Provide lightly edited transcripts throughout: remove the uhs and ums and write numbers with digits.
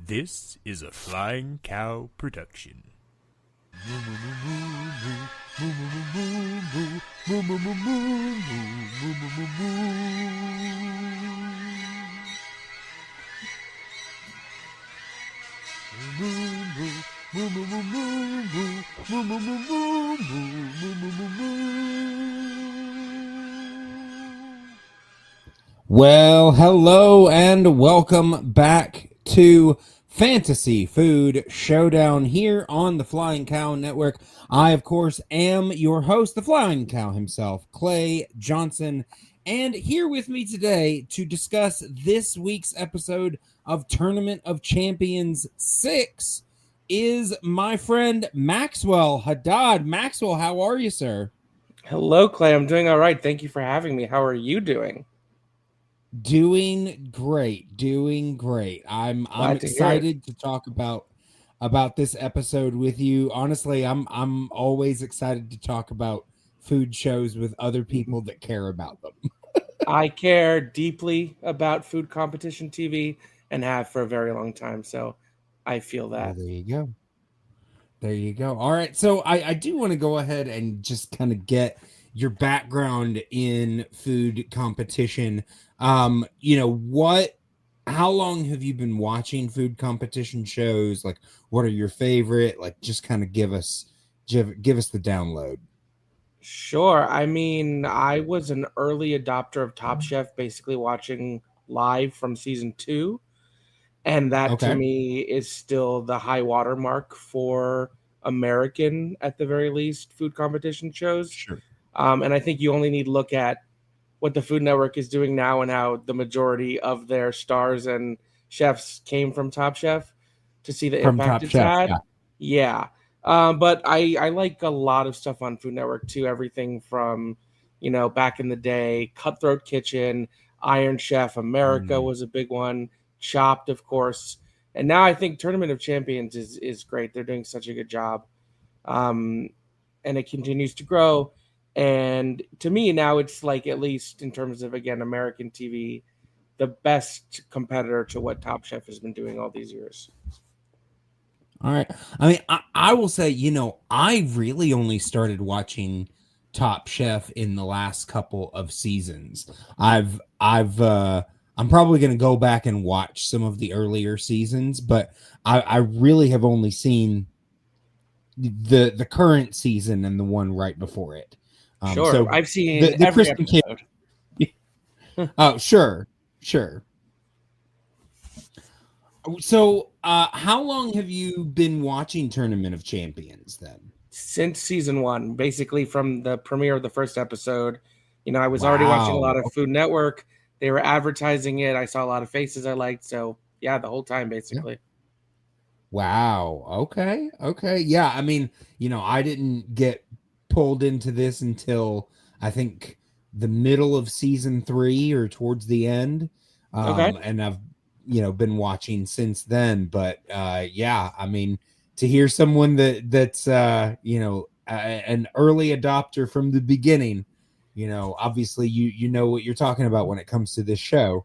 This is a Flying Cow production. Well, hello and welcome back to Fantasy Food Showdown here on the Flying Cow Network. I, of course, am your host, the Flying Cow himself, Clay Johnson, and here with me today to discuss this week's episode of Tournament of Champions 6 is my friend Maxwell Haddad. Maxwell, how are you, sir? Hello, Clay. I'm doing all right. Thank you for having me. How are you doing? Doing great. I'm excited to talk about this episode with you. Honestly, I'm always excited to talk about food shows with other people that care about them. I care deeply about food competition TV and have for a very long time, so I feel that. Well, there you go. All right, so I do want to go ahead and just kind of get your background in food competition. How long have you been watching food competition shows? Like, what are your favorite? Like, just kind of give us the download. Sure. I mean, I was an early adopter of Top Chef, basically watching live from season 2. And that to me is still the high water mark for American, at the very least, food competition shows. Sure. And I think you only need to look at what the Food Network is doing now and how the majority of their stars and chefs came from Top Chef to see the impact it's had. Yeah. But I like a lot of stuff on Food Network too. Everything from, back in the day, Cutthroat Kitchen, Iron Chef America was a big one. Chopped, of course. And now I think Tournament of Champions is great. They're doing such a good job. And it continues to grow. And to me now it's like, at least in terms of, again, American TV, the best competitor to what Top Chef has been doing all these years. All right. I mean, I will say, I really only started watching Top Chef in the last couple of seasons. I'm probably going to go back and watch some of the earlier seasons, but I really have only seen the current season and the one right before it. Sure. So I've seen the every Kristen episode. Oh, sure. So, how long have you been watching Tournament of Champions then? Since season 1, basically from the premiere of the first episode. I was already watching a lot of Food Network. They were advertising it. I saw a lot of faces I liked. So, yeah, the whole time, basically. Yeah. Wow. Okay. Yeah. I mean, I didn't get pulled into this until I think the middle of season 3 or towards the end. And I've, been watching since then. But yeah, I mean, to hear someone that's an early adopter from the beginning, obviously you know what you're talking about when it comes to this show.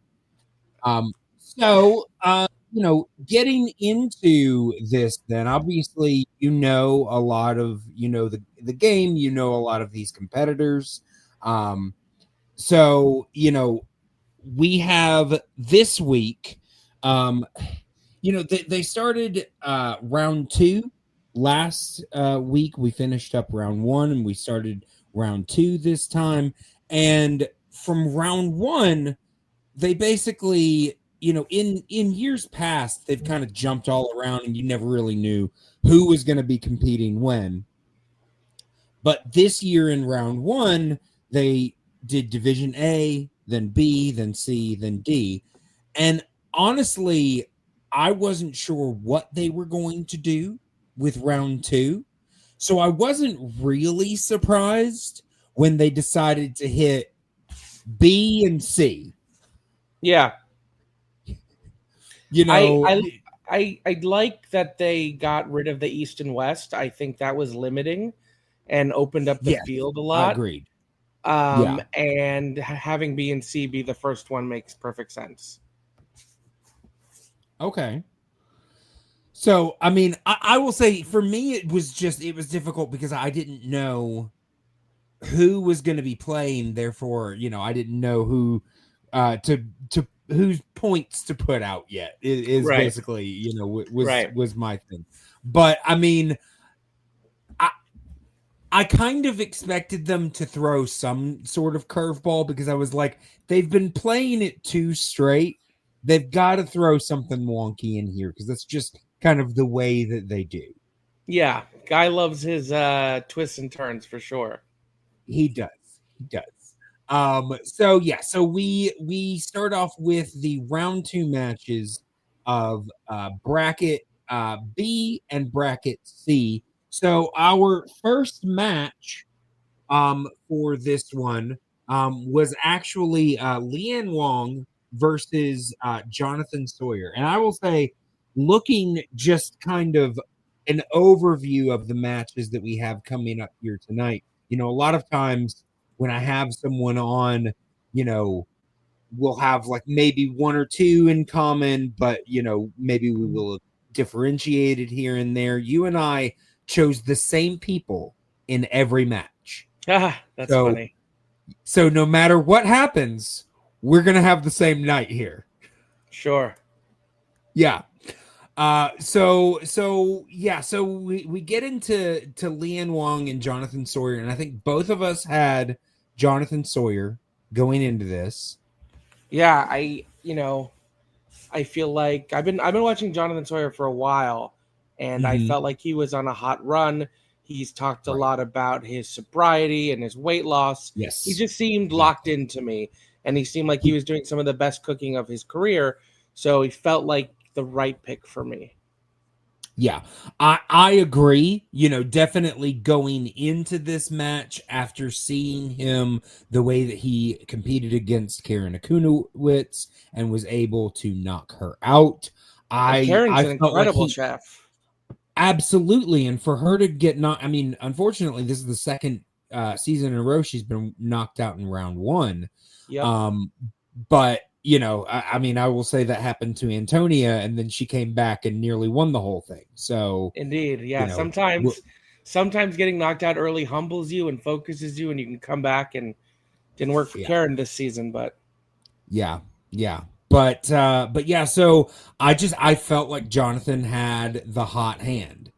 Getting into this, then obviously a lot of the game, a lot of these competitors. We have this week. They started round 2 last week. We finished up round 1 and we started round 2 this time. And from round 1, they basically, in years past, they've kind of jumped all around and you never really knew who was going to be competing when. But this year in round 1, they did Division A, then B, then C, then D. And honestly, I wasn't sure what they were going to do with round 2. So I wasn't really surprised when they decided to hit B and C. Yeah. I like that they got rid of the East and West. I think that was limiting and opened up the field a lot. Agreed. And having B and C be the first one makes perfect sense. Okay. So, I mean, I will say for me, it was difficult because I didn't know who was going to be playing. Therefore, I didn't know who to whose points to put out yet is Right. basically, Right. was my thing. But I mean, I kind of expected them to throw some sort of curveball because I was like, they've been playing it too straight. They've got to throw something wonky in here because that's just kind of the way that they do. Yeah. Guy loves his twists and turns for sure. He does. He does. So we start off with the round 2 matches of bracket B and bracket C. So our first match for this one was actually Leanne Wong versus Jonathan Sawyer. And I will say, looking just kind of an overview of the matches that we have coming up here tonight, a lot of times when I have someone on, we'll have like maybe one or two in common, but maybe we will differentiate it here and there. You and I chose the same people in every match. Ah, that's funny. So no matter what happens, we're gonna have the same night here. Sure. Yeah. So we get into Leanne Wong and Jonathan Sawyer, and I think both of us had Jonathan Sawyer going into this. Yeah, I feel like I've been watching Jonathan Sawyer for a while, and I felt like he was on a hot run. He's talked a lot about his sobriety and his weight loss. Yes. He just seemed locked into me, and he seemed like he was doing some of the best cooking of his career. So he felt like the right pick for me. Yeah, I agree. Definitely going into this match after seeing him the way that he competed against Karen Akunowitz and was able to knock her out. Karen's an felt like incredible chef. Absolutely, and for her to get knocked, I mean, unfortunately, this is the second season in a row she's been knocked out in round 1. Yep. But I mean, I will say that happened to Antonia, and then she came back and nearly won the whole thing. So Indeed, yeah. know, Sometimes getting knocked out early humbles you and focuses you, and you can come back. And didn't work for Karen this season, but yeah. But yeah. So I felt like Jonathan had the hot hand.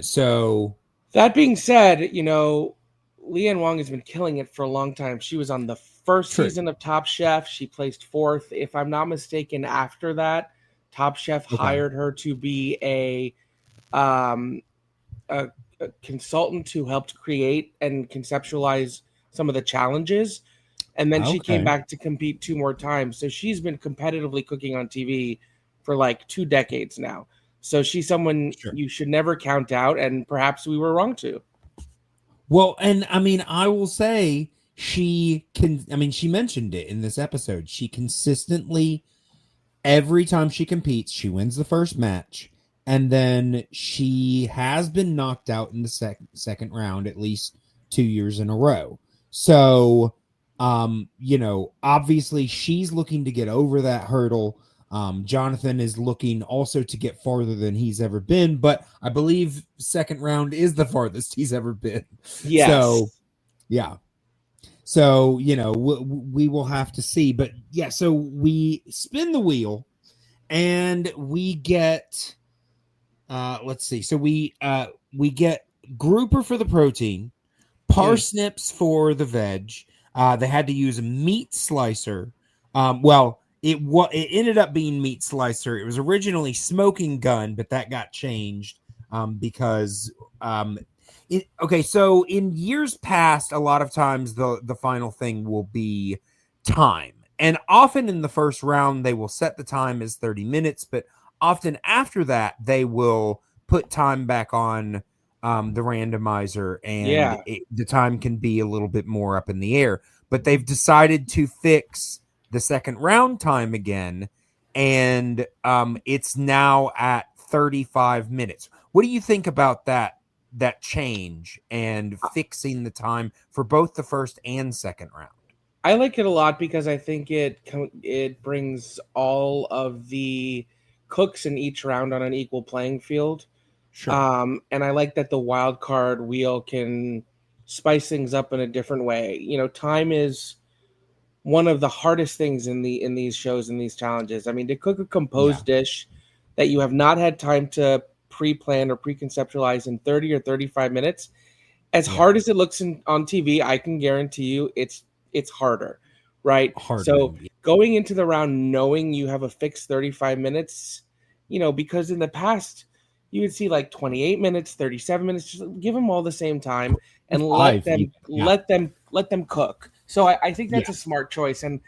So that being said, Leanne Wong has been killing it for a long time. She was on the first season of Top Chef. She placed 4th. If I'm not mistaken, after that, Top Chef hired her to be a consultant who helped create and conceptualize some of the challenges. And then she came back to compete 2 more times. So she's been competitively cooking on TV for like 2 decades now. So she's someone you should never count out, and perhaps we were wrong to. Well, and I mean, I will say she mentioned it in this episode. She consistently, every time she competes, she wins the first match, and then she has been knocked out in the second round at least 2 years in a row. So, obviously she's looking to get over that hurdle. Jonathan is looking also to get farther than he's ever been, but I believe second round is the farthest he's ever been. Yes. So, yeah. So, we will have to see. But yeah, so we spin the wheel and we get, let's see. So we get grouper for the protein, parsnips for the veg. They had to use a meat slicer. It ended up being meat slicer. It was originally smoking gun, but that got changed because so in years past, a lot of times the final thing will be time. And often in the first round, they will set the time as 30 minutes, but often after that, they will put time back on the randomizer, and the time can be a little bit more up in the air. But they've decided to fix the second round time again, and it's now at 35 minutes. What do you think about that change and fixing the time for both the first and second round? I like it a lot because I think it brings all of the cooks in each round on an equal playing field. Sure. And I like that the wild card wheel can spice things up in a different way. You know, time is one of the hardest things in these shows and these challenges. I mean, to cook a composed dish that you have not had time to pre-plan or pre-conceptualize in 30 or 35 minutes, as hard as it looks on TV, I can guarantee you it's harder, right? So going into the round knowing you have a fixed 35 minutes, you know, because in the past you would see like 28 minutes, 37 minutes, just give them all the same time and let them cook. So I think that's a smart choice. And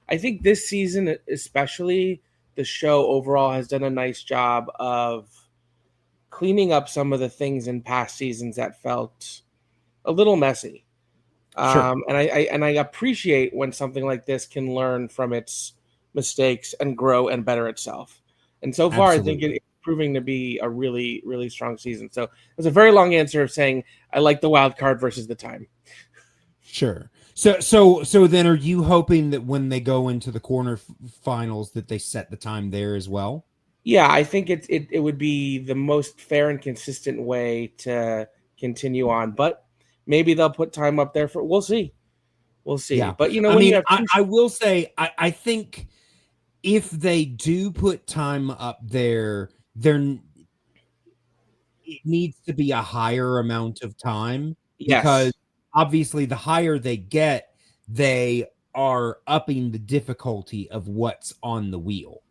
I think this season, especially, the show overall has done a nice job of cleaning up some of the things in past seasons that felt a little messy. And I appreciate when something like this can learn from its mistakes and grow and better itself. And so far, I think it's proving to be a really, really strong season. So it's a very long answer of saying I like the wild card versus the time. Sure. So then are you hoping that when they go into the quarterfinals that they set the time there as well? Yeah, I think it would be the most fair and consistent way to continue on, but maybe they'll put time up there we'll see. Yeah. But you know, I will say, I think if they do put time up there, it needs to be a higher amount of time because obviously the higher they get, they are upping the difficulty of what's on the wheel.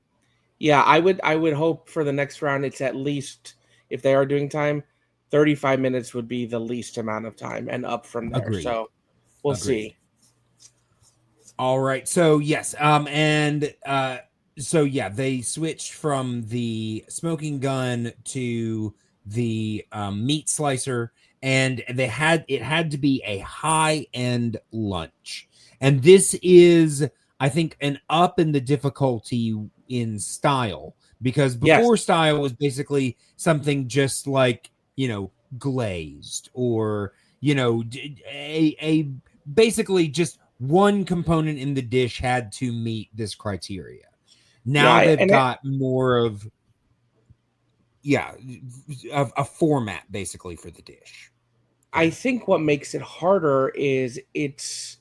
Yeah, I would hope for the next round it's at least, if they are doing time, 35 minutes would be the least amount of time and up from there. Agreed. So we'll see. All right. So yes. So yeah, they switched from the smoking gun to the meat slicer, and it had to be a high-end lunch. And this is, I think, an up in the difficulty in style, because before style was basically something just like, you know, glazed, or, you know, a basically just one component in the dish had to meet this criteria. Now they've got more of a format basically for the dish. I think what makes it harder is it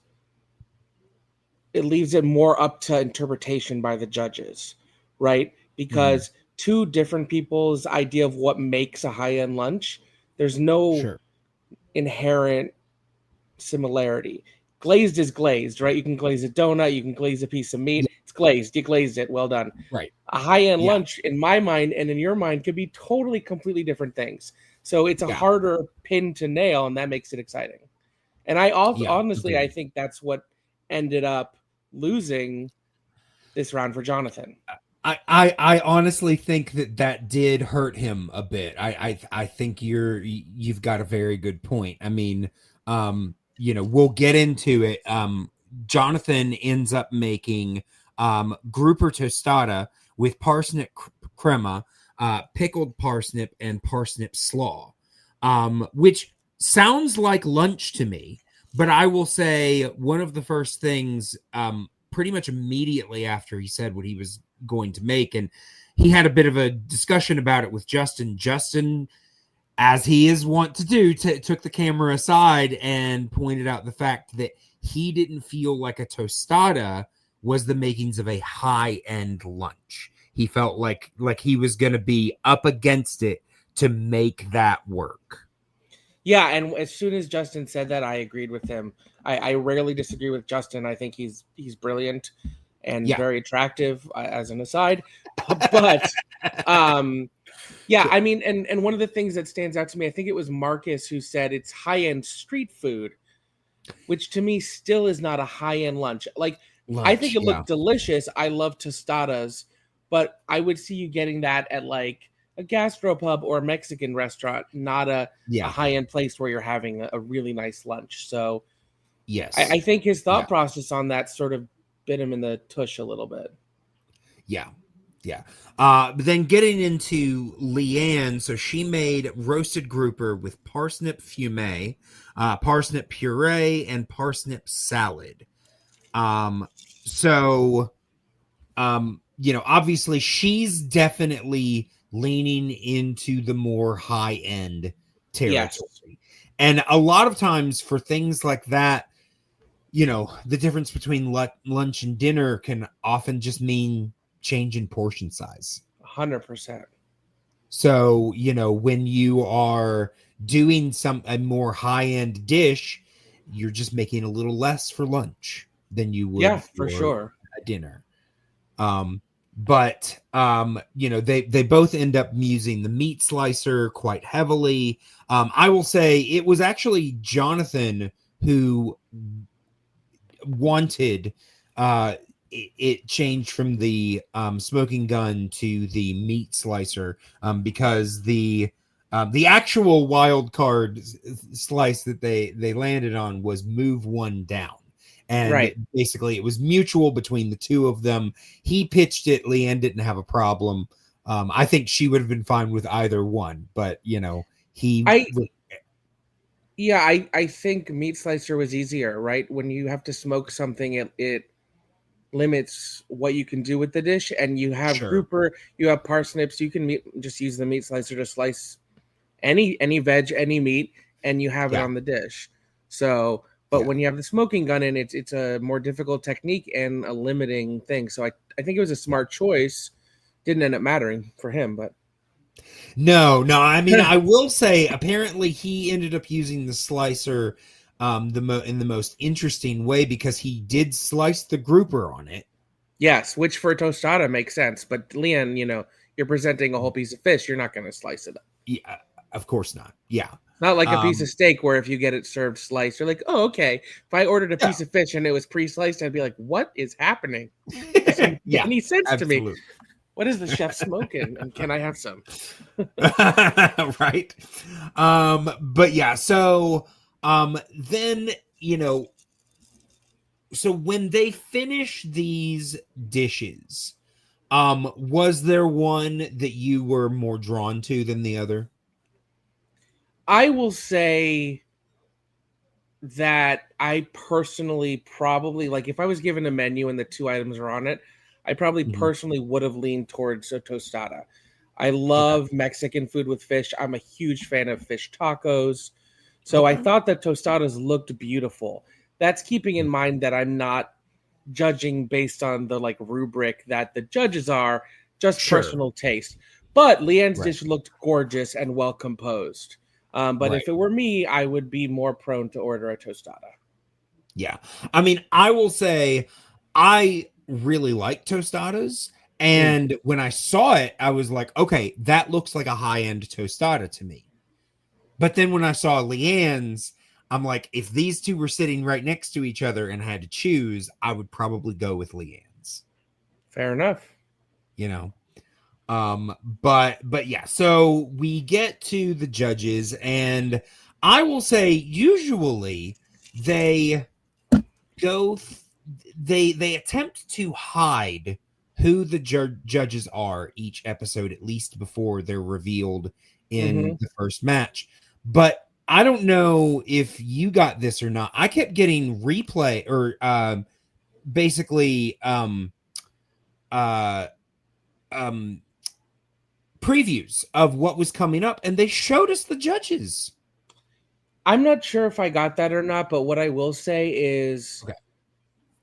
leaves it more up to interpretation by the judges, right? Because two different people's idea of what makes a high-end lunch, there's no inherent similarity. Glazed is glazed, right? You can glaze a donut, you can glaze a piece of meat. It's glazed. You glazed it. Well done. Right. A high-end lunch, in my mind and in your mind, could be totally, completely different things. So it's a harder pin to nail, and that makes it exciting. And I honestly, I think that's what ended up losing this round for Jonathan. I honestly think that did hurt him a bit. I think you've got a very good point. I mean, you know, we'll get into it. Jonathan ends up making grouper tostada with parsnip crema, pickled parsnip, and parsnip slaw, which sounds like lunch to me. But I will say one of the first things, pretty much immediately after he said what he was going to make, and he had a bit of a discussion about it with Justin. Justin, as he is wont to do, took the camera aside and pointed out the fact that he didn't feel like a tostada was the makings of a high-end lunch. He felt like he was going to be up against it to make that work. Yeah, and as soon as Justin said that, I agreed with him. I rarely disagree with Justin. I think he's brilliant and very attractive, as an aside. But I mean, and one of the things that stands out to me, I think it was Marcus who said it's high-end street food, which to me still is not a high-end lunch. Like, I think it looked delicious. I love tostadas, but I would see you getting that at like a gastropub or a Mexican restaurant, not a high-end place where you're having a really nice lunch. So yes, I think his thought process on that sort of bit him in the tush a little bit. Yeah. But then getting into Leanne, so she made roasted grouper with parsnip fumet, parsnip puree, and parsnip salad. obviously she's definitely leaning into the more high-end territory. Yes. And a lot of times for things like that, the difference between lunch and dinner can often just mean change in portion size. 100%. So, when you are doing a more high-end dish, you're just making a little less for lunch than you would for sure. a dinner. But they both end up using the meat slicer quite heavily. I will say it was actually Jonathan who wanted it changed from the smoking gun to the meat slicer because the actual wild card slice that they landed on was move one down. And basically it was mutual between the two of them. He pitched it. Leanne didn't have a problem. I think she would have been fine with either one, but I think meat slicer was easier, right? When you have to smoke something, it limits what you can do with the dish. And you have grouper, you have parsnips, you can just use the meat slicer to slice any veg, any meat, and you have it on the dish. So, but when you have the smoking gun in, it's a more difficult technique and a limiting thing. So I think it was a smart choice. Didn't end up mattering for him, but no. I mean, I will say apparently he ended up using the slicer in the most interesting way because he did slice the grouper on it. Yes, which for a tostada makes sense. But Leanne, you're presenting a whole piece of fish. You're not going to slice it up. Yeah, of course not. Yeah. Not like a piece of steak where if you get it served sliced, you're like, oh, okay. If I ordered a piece of fish and it was pre-sliced, I'd be like, what is happening? It doesn't make any sense to me. What is the chef smoking? And can I have some? Right. But yeah, so then, so when they finish these dishes, was there one that you were more drawn to than the other? I will say that I personally probably, like, if I was given a menu and the two items are on it, I probably personally would have leaned towards a tostada. I love Mexican food with fish. I'm a huge fan of fish tacos. So I thought that tostadas looked beautiful. That's keeping in mind that I'm not judging based on the rubric that the judges are, just personal taste. But Leanne's dish looked gorgeous and well composed. But if it were me, I would be more prone to order a tostada. Yeah. I mean, I will say I really like tostadas. And when I saw it, I was like, okay, that looks like a high-end tostada to me. But then when I saw Leanne's, I'm like, if these two were sitting right next to each other and had to choose, I would probably go with Leanne's. Fair enough. But yeah, so we get to the judges, and I will say usually they they attempt to hide who the judges are each episode, at least before they're revealed in the first match. But I don't know if you got this or not. I kept getting replay or basically previews of what was coming up, and they showed us the judges. I'm not sure if I got that or not, but what I will say is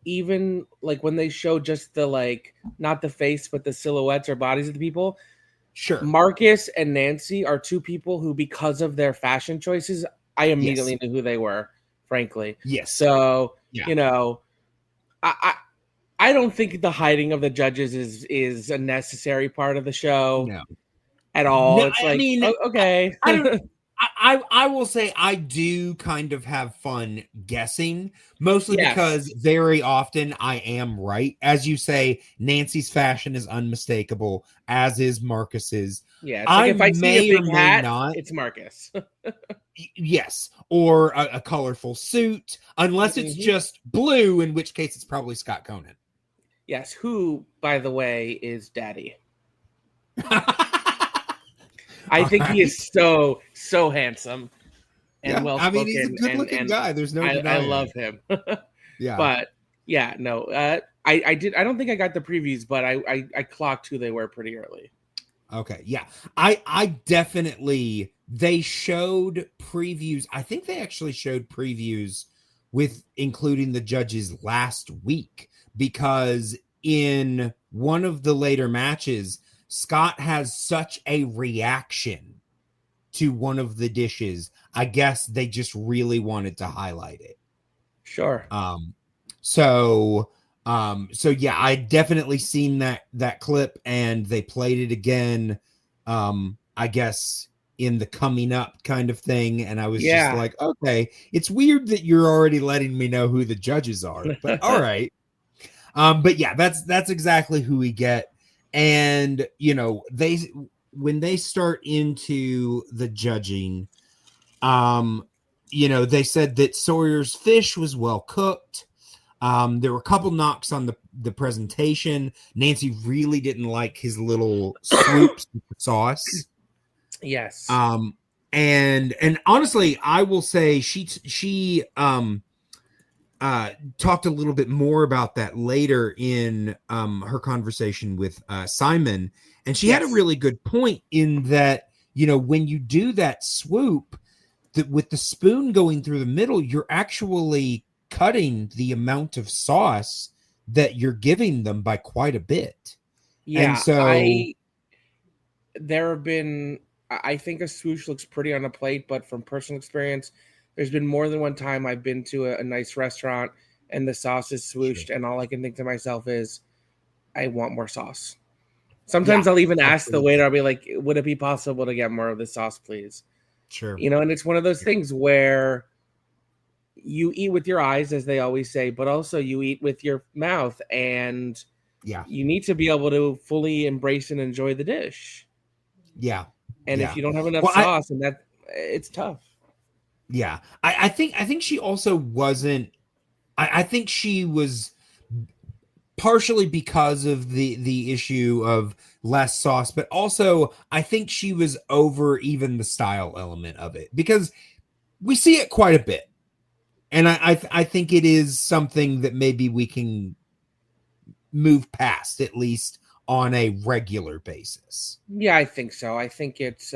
even when they show just the not the face but the silhouettes or bodies of the people, Marcus and Nancy are two people who, because of their fashion choices, I immediately knew who they were, frankly. So I don't think the hiding of the judges is a necessary part of the show at all. No, it's okay. I will say I do kind of have fun guessing, mostly because very often I am right. As you say, Nancy's fashion is unmistakable, as is Marcus's. Yeah, if I see a big hat, it's Marcus. Yes, or a colorful suit, unless it's just blue, in which case it's probably Scott Conan. Yes, who, by the way, is Daddy. I think he is so handsome and well spoken. I mean, he's a good-looking guy. There's no denying. I love him. Yeah, but no. I did. I don't think I got the previews, but I clocked who they were pretty early. Okay, yeah. I definitely, they showed previews. I think they actually showed previews with including the judges last week, because in one of the later matches, Scott has such a reaction to one of the dishes. I guess they just really wanted to highlight it. Sure. So yeah, I definitely seen that clip, and they played it again, I guess in the coming up kind of thing, and I was just like, okay, it's weird that you're already letting me know who the judges are, but all right. But yeah, that's exactly who we get. And when they start into the judging, they said that Sawyer's fish was well cooked. There were a couple knocks on the presentation. Nancy really didn't like his little swoops with the sauce. Yes. And honestly, I will say she talked a little bit more about that later in her conversation with Simon, and she had a really good point in that, when you do that swoop, that with the spoon going through the middle, you're actually cutting the amount of sauce that you're giving them by quite a bit. Yeah, and so I think a swoosh looks pretty on a plate, but from personal experience, there's been more than one time I've been to a nice restaurant and the sauce is swooshed, and all I can think to myself is, I want more sauce. Sometimes I'll even ask the waiter, I'll be like, would it be possible to get more of the sauce, please? Sure. And it's one of those things where you eat with your eyes, as they always say, but also you eat with your mouth, and you need to be able to fully embrace and enjoy the dish. Yeah. And if you don't have enough sauce, and that, it's tough. Yeah. I think she also wasn't, I think she was partially because of the issue of less sauce, but also I think she was over even the style element of it, because we see it quite a bit. And I think it is something that maybe we can move past, at least on a regular basis. Yeah, I think so. I think it's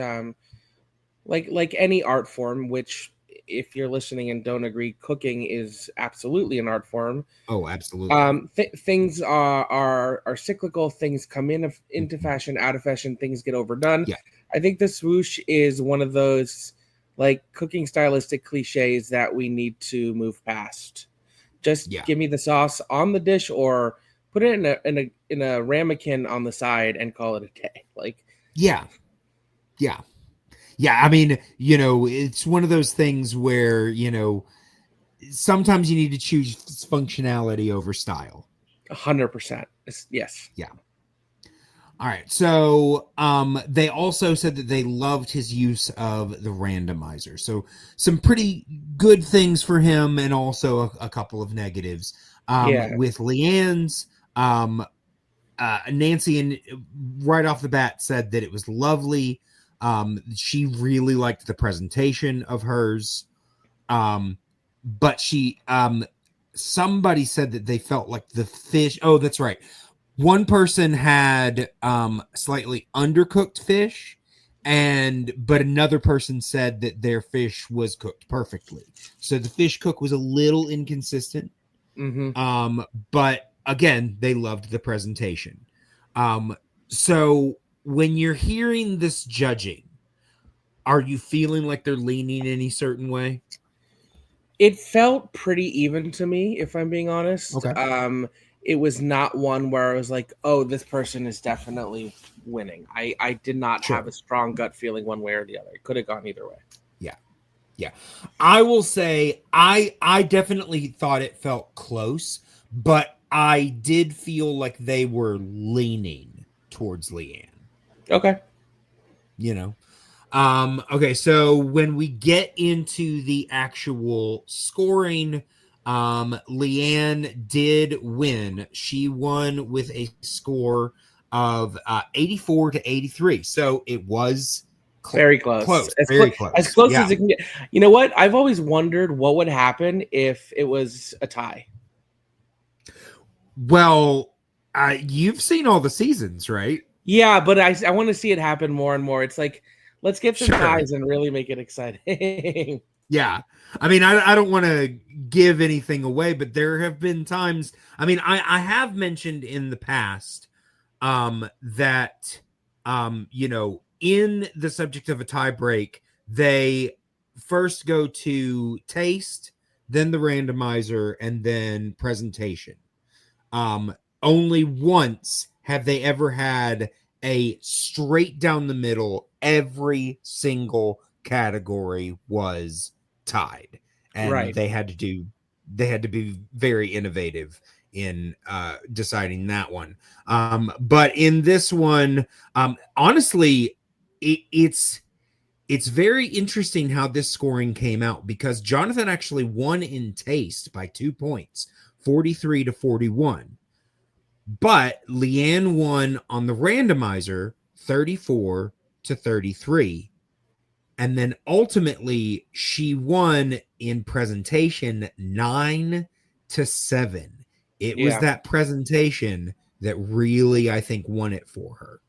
like any art form, which, if you're listening and don't agree, cooking is absolutely an art form. Oh, absolutely. Things are cyclical. Things come into fashion, out of fashion. Things get overdone. Yeah. I think the swoosh is one of those like cooking stylistic cliches that we need to move past. Just give me the sauce on the dish, or put it in a ramekin on the side and call it a day. Like, yeah. I mean, it's one of those things where, sometimes you need to choose functionality over style. 100%. Yes. Yeah. All right. So they also said that they loved his use of the randomizer. So some pretty good things for him, and also a couple of negatives. With Leanne's, Nancy, and right off the bat said that it was lovely. She really liked the presentation of hers. But somebody said that they felt like the fish. Oh, that's right. One person had slightly undercooked fish, but another person said that their fish was cooked perfectly. So the fish cook was a little inconsistent. Mm-hmm. But again, they loved the presentation. So when you're hearing this judging, are you feeling like they're leaning any certain way? It felt pretty even to me, if I'm being honest. Okay. It was not one where I was like, oh, this person is definitely winning. I did not have a strong gut feeling one way or the other. It could have gone either way. Yeah. I will say I definitely thought it felt close, but I did feel like they were leaning towards Leanne. Okay. Okay, so when we get into the actual scoring, Leanne did win. She won with a score of 84 to 83. So it was very close. Very close. As close as it can get. You know what? I've always wondered what would happen if it was a tie. Well, you've seen all the seasons, right? Yeah, but I want to see it happen more and more. It's like, let's get some Sure. ties and really make it exciting. Yeah. I mean, I don't want to give anything away, but there have been times. I mean, I have mentioned in the past that in the subject of a tie break, they first go to taste, then the randomizer, and then presentation. Only once have they ever had a straight down the middle, every single category was tied, and Right. they had to be very innovative in deciding that one. But in this one, honestly, it's very interesting how this scoring came out, because Jonathan actually won in taste by 2 points, 43-41. But Leanne won on the randomizer 34-33. And then ultimately she won in presentation 9-7. It was that presentation that really, I think, won it for her.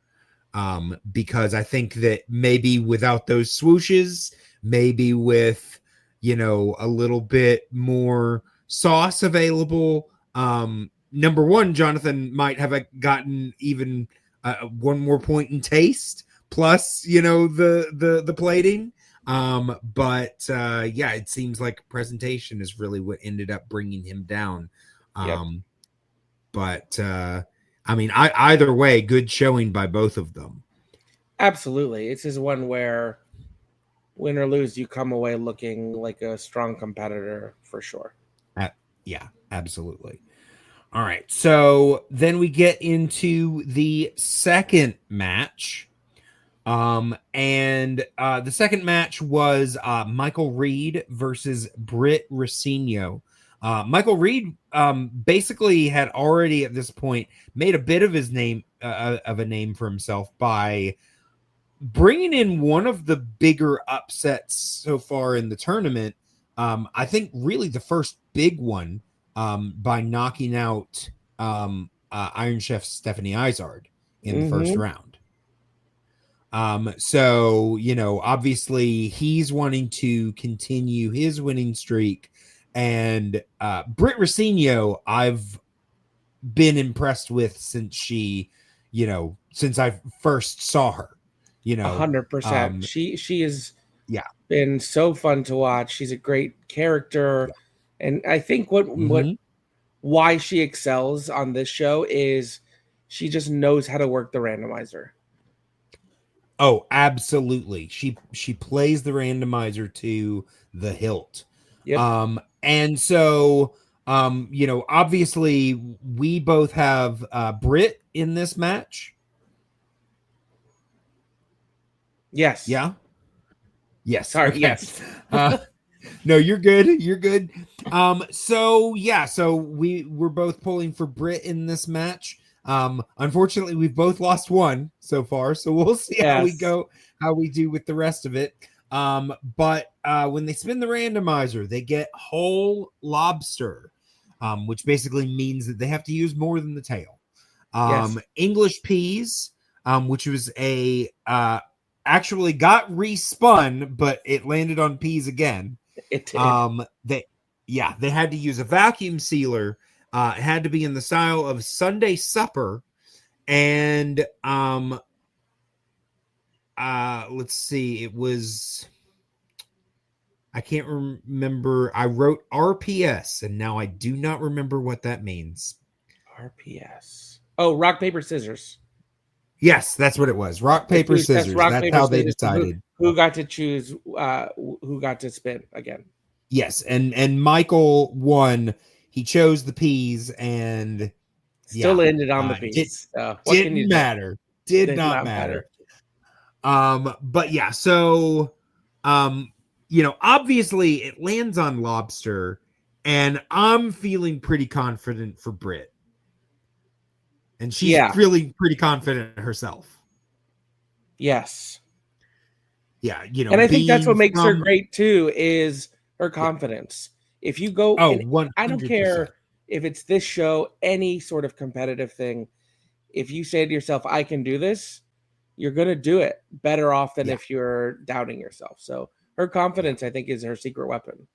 Because I think that maybe without those swooshes, maybe with, a little bit more sauce available, number one, Jonathan might have gotten even one more point in taste, plus, the plating. But it seems like presentation is really what ended up bringing him down. But I mean, either way, good showing by both of them. Absolutely. This is one where, win or lose, you come away looking like a strong competitor for sure. Yeah, absolutely. All right. So then we get into the second match. And the second match was Michael Reed versus Britt Rossino. Michael Reed basically had already at this point made a bit of his name of a name for himself by bringing in one of the bigger upsets so far in the tournament. I think really the first big one, by knocking out Iron Chef Stephanie Izard in the first round. So, obviously he's wanting to continue his winning streak, and Britt Rossino, I've been impressed with since since I first saw her, 100%. She is been so fun to watch. She's a great character. And I think why she excels on this show is she just knows how to work the randomizer. Oh, absolutely. She plays the randomizer to the hilt. Yep. And so, obviously we both have Britt in this match. Yes. Yeah. Yes. Sorry. Okay. Yes. No, you're good. You're good. So we're both pulling for Britt in this match. Unfortunately, we've both lost one so far, so we'll see how we do with the rest of it. But when they spin the randomizer, they get whole lobster, which basically means that they have to use more than the tail. English peas, which was actually got respun, but it landed on peas again. It did. They had to use a vacuum sealer. It had to be in the style of Sunday supper. And let's see, it was, I can't remember. I wrote RPS, and now I do not remember what that means. RPS. Oh, rock, paper, scissors. Yes, that's what it was. Rock, paper, scissors. That's how they decided. Who got to choose, who got to spin again. Yes, and Michael won. He chose the peas, and still landed on the peas. Didn't matter. Did not matter. But yeah, so obviously it lands on lobster, and I'm feeling pretty confident for Britt. And she's feeling pretty confident herself. Yes. Yeah, and I think that's what makes her great too, is her confidence. If you go, 100%. I don't care if it's this show, any sort of competitive thing, if you say to yourself, I can do this, you're going to do it better off than if you're doubting yourself. So her confidence, I think, is her secret weapon.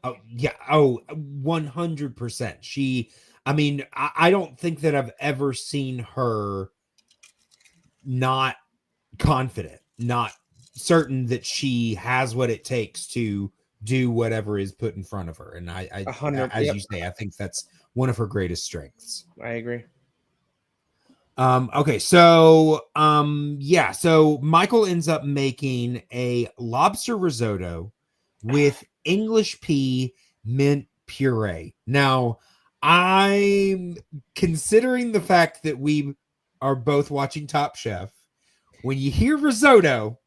Oh, yeah. Oh, 100%. I don't think that I've ever seen her not confident, not certain that she has what it takes to do whatever is put in front of her. And I 100, as you say, I think that's one of her greatest strengths. I agree. Okay, so so Michael ends up making a lobster risotto with English pea mint puree. Now, I'm considering the fact that we are both watching Top Chef. When you hear risotto,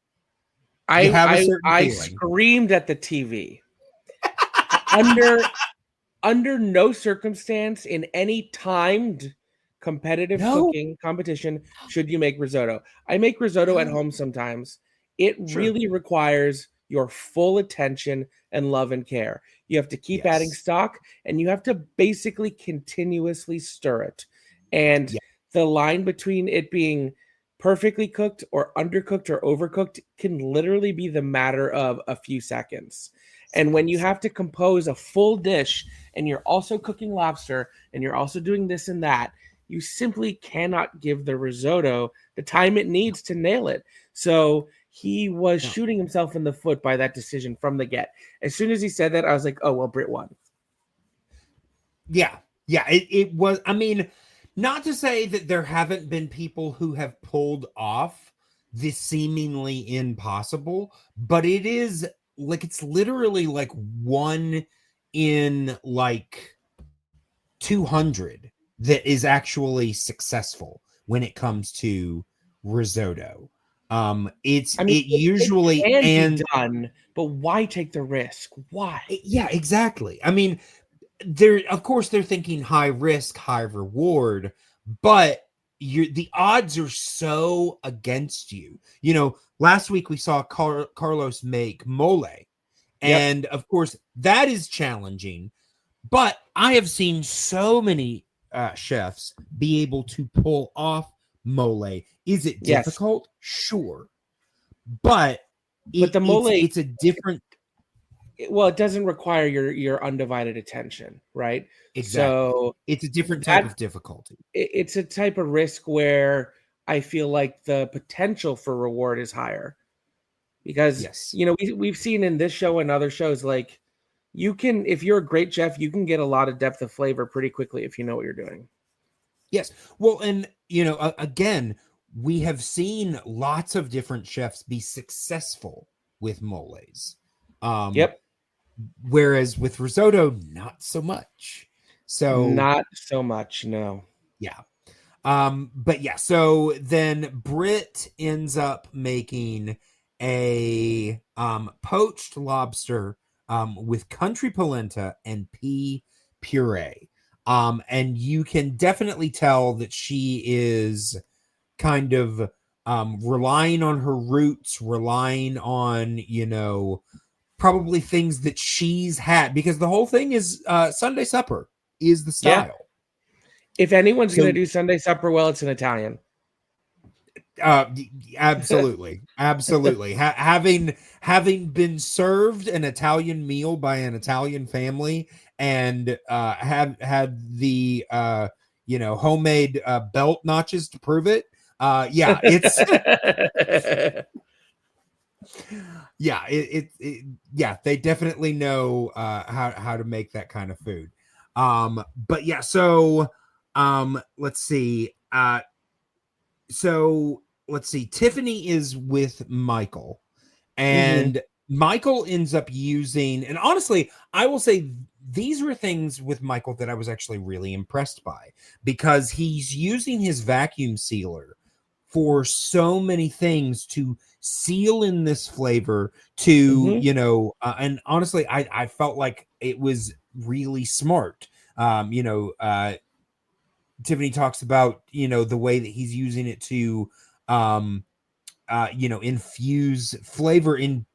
you have a certain I feeling. screamed at the TV. Under no circumstance in any timed competitive cooking competition should you make risotto. I make risotto at home sometimes. It really requires your full attention and love and care. You have to keep adding stock, and you have to basically continuously stir it. And the line between it being perfectly cooked or undercooked or overcooked can literally be the matter of a few seconds. And when you have to compose a full dish and you're also cooking lobster and you're also doing this and that, you simply cannot give the risotto the time it needs to nail it. So he was shooting himself in the foot by that decision from the get. As soon as he said that, I was like, oh, well, Britt won. Yeah. Yeah. It was, I mean, not to say that there haven't been people who have pulled off this seemingly impossible, but it is like, it's literally like 1 in like 200 that is actually successful when it comes to risotto. It usually it can be done, but why take the risk? Why? Yeah, exactly. I mean, of course they're thinking high risk, high reward, but the odds are so against you. You know, last week we saw Carlos make mole, and of course that is challenging. But I have seen so many chefs be able to pull off mole. Is it difficult? Sure, but the mole, it's a different. Well, it doesn't require your undivided attention, right? Exactly. So it's a different type of difficulty. It's a type of risk where I feel like the potential for reward is higher. Because, you know, we've seen in this show and other shows, like, you can, if you're a great chef, you can get a lot of depth of flavor pretty quickly if you know what you're doing. Yes. Well, and, you know, again, we have seen lots of different chefs be successful with moles. Whereas with risotto, not so much. So not so much, no. Yeah. But yeah, so then Britt ends up making a poached lobster with country polenta and pea puree. And you can definitely tell that she is kind of relying on her roots, relying on, you know, probably things that she's had, because the whole thing is Sunday supper is the style. Yeah. If anyone's going to do Sunday supper well, it's an Italian. Absolutely. Absolutely. Having been served an Italian meal by an Italian family and had the you know, homemade belt notches to prove it. Yeah, it's yeah, they definitely know how to make that kind of food. But yeah, so let's see. So let's see. Tiffany is with Michael, and Michael ends up using, and honestly, I will say these were things with Michael that I was actually really impressed by, because he's using his vacuum sealer for so many things to seal in this flavor to, you know, and honestly, I felt like it was really smart. You know, Tiffany talks about, you know, the way that he's using it to, you know, infuse flavor in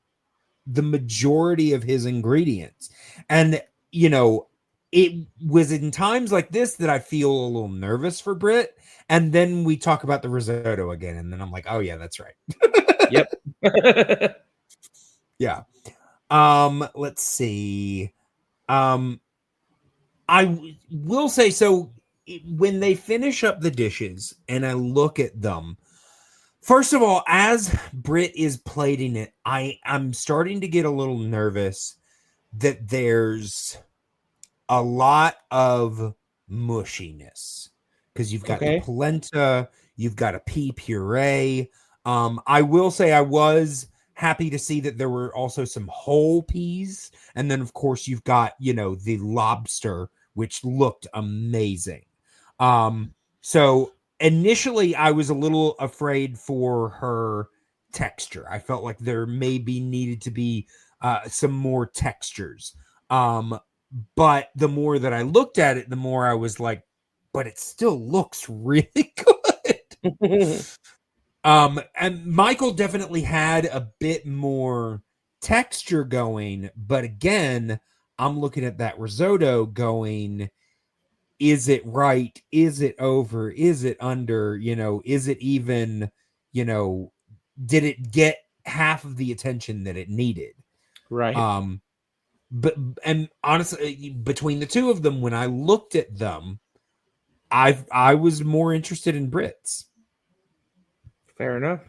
the majority of his ingredients. And, you know, it was in times like this that I feel a little nervous for Britt. And then we talk about the risotto again, and then I'm like, oh yeah, that's right. Yep. Yeah. Let's see. I will say, so when they finish up the dishes and I look at them, first of all, as Britt is plating it, I'm starting to get a little nervous that there's a lot of mushiness because you've got the polenta, you've got a pea puree. I will say I was happy to see that there were also some whole peas, and then of course you've got, you know, the lobster, which looked amazing. So initially I was a little afraid for her texture. I felt like there maybe needed to be some more textures. But the more that I looked at it, the more I was like, but it still looks really good. And Michael definitely had a bit more texture going, but again, I'm looking at that risotto going, is it right? Is it over? Is it under? You know, is it even, you know, did it get half of the attention that it needed? Right. But and honestly, between the two of them, when I looked at them, I was more interested in Brits. Fair enough.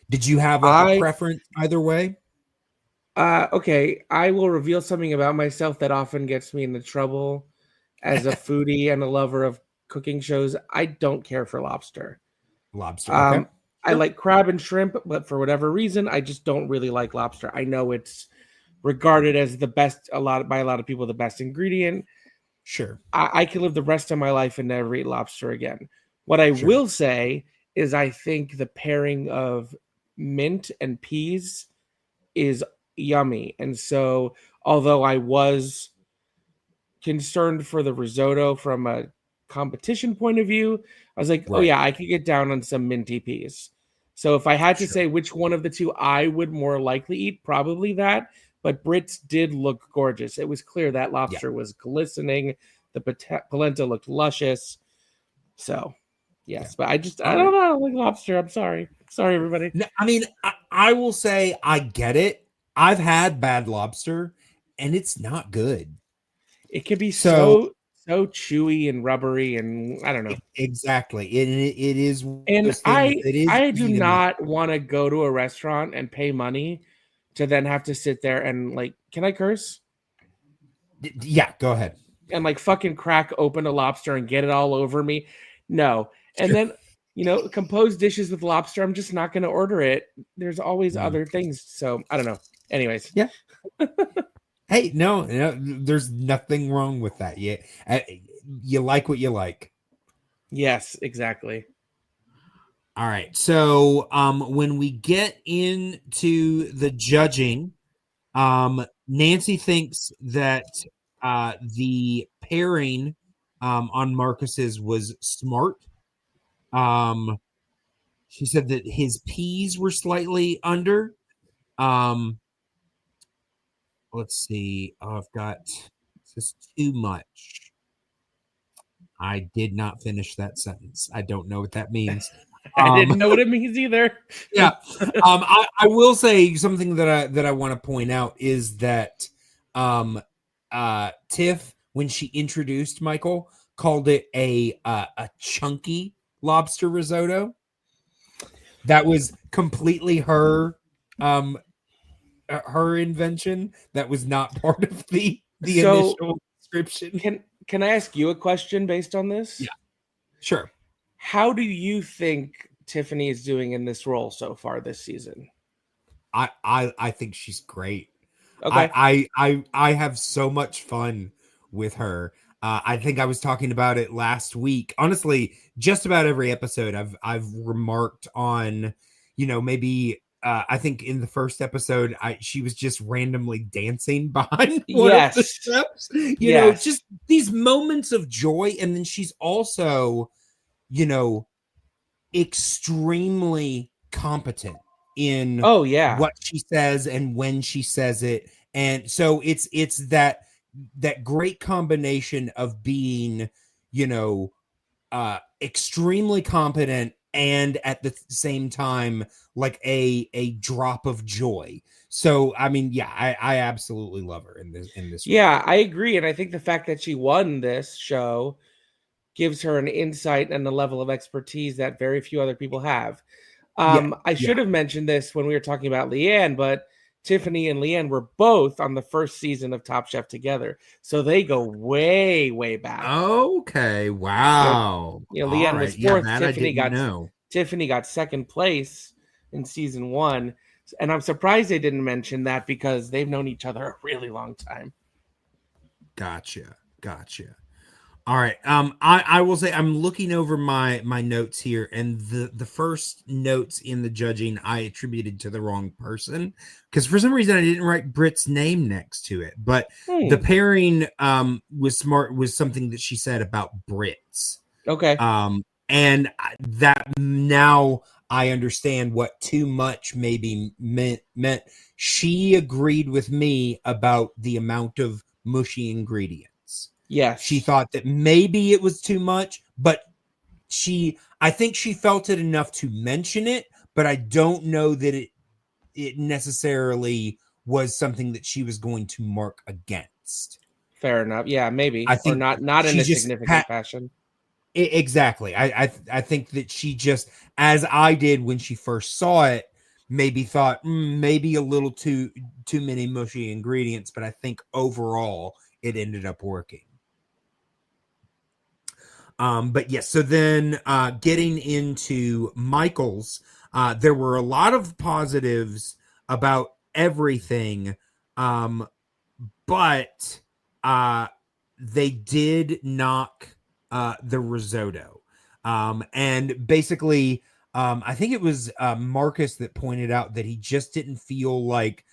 Did you have a preference either way? Okay, I will reveal something about myself that often gets me into trouble as a foodie and a lover of cooking shows. I don't care for lobster. Lobster, okay. I like crab and shrimp, but for whatever reason, I just don't really like lobster. I know it's regarded as the best by a lot of people, the best ingredient. Sure. I could live the rest of my life and never eat lobster again. What I will say is I think the pairing of mint and peas is yummy. And so, although I was concerned for the risotto from a competition point of view, I was like, oh yeah, I could get down on some minty peas. So if I had to say which one of the two I would more likely eat, probably that. But Brits did look gorgeous. It was clear that lobster was glistening. The polenta looked luscious. So, yes. But I don't know. I don't like lobster. I'm sorry. Sorry, everybody. No, I mean, I will say I get it. I've had bad lobster, and it's not good. It can be so chewy and rubbery, and I don't know. Exactly. It is. And I do not want to go to a restaurant and pay money to then have to sit there and like, can I curse? Yeah, go ahead. And like fucking crack open a lobster and get it all over me. No. And then, you know, composed dishes with lobster, I'm just not going to order it. There's always other things. So I don't know. Anyways. Yeah. Hey, no, there's nothing wrong with that. You like what you like. Yes, exactly. All right. So when we get into the judging, Nancy thinks that the pairing on Marcus's was smart. She said that his peas were slightly under. Let's see. I've got this too much. I did not finish that sentence. I don't know what that means. I didn't know what it means either. Yeah. I will say something that I want to point out is that Tiff, when she introduced Michael, called it a chunky lobster risotto. That was completely her invention. That was not part of the initial description. Can I ask you a question based on this? Yeah. Sure. How do you think Tiffany is doing in this role so far this season? I think she's great. Okay. I have so much fun with her. I think I was talking about it last week. Honestly, just about every episode I've remarked on, you know, maybe I think in the first episode she was just randomly dancing behind one of the steps. You know, just these moments of joy, and then she's also, you know, extremely competent in what she says and when she says it. And so it's that that great combination of being, extremely competent and at the same time like a drop of joy. So I mean, yeah, I absolutely love her in this Yeah, I agree, and I think the fact that she won this show gives her an insight and a level of expertise that very few other people have. I should have mentioned this when we were talking about Leanne, but Tiffany and Leanne were both on the first season of Top Chef together, so they go way, way back. Okay, wow. Leanne was Yeah, fourth. that I didn't know. Tiffany got second place in season 1, and I'm surprised they didn't mention that because they've known each other a really long time. Gotcha. All right. I will say I'm looking over my notes here, and the first notes in the judging I attributed to the wrong person because for some reason I didn't write Britt's name next to it. But the pairing was something that she said about Brits. Okay. And that now I understand what too much maybe meant. She agreed with me about the amount of mushy ingredients. Yes. She thought that maybe it was too much, but I think she felt it enough to mention it, but I don't know that it necessarily was something that she was going to mark against. Fair enough. Yeah, maybe. I think or not in a significant fashion. Exactly. I think that she just, as I did when she first saw it, maybe thought maybe a little too many mushy ingredients, but I think overall it ended up working. But yes, so then getting into Michael's, there were a lot of positives about everything, but they did knock the risotto. And basically, I think it was Marcus that pointed out that he just didn't feel like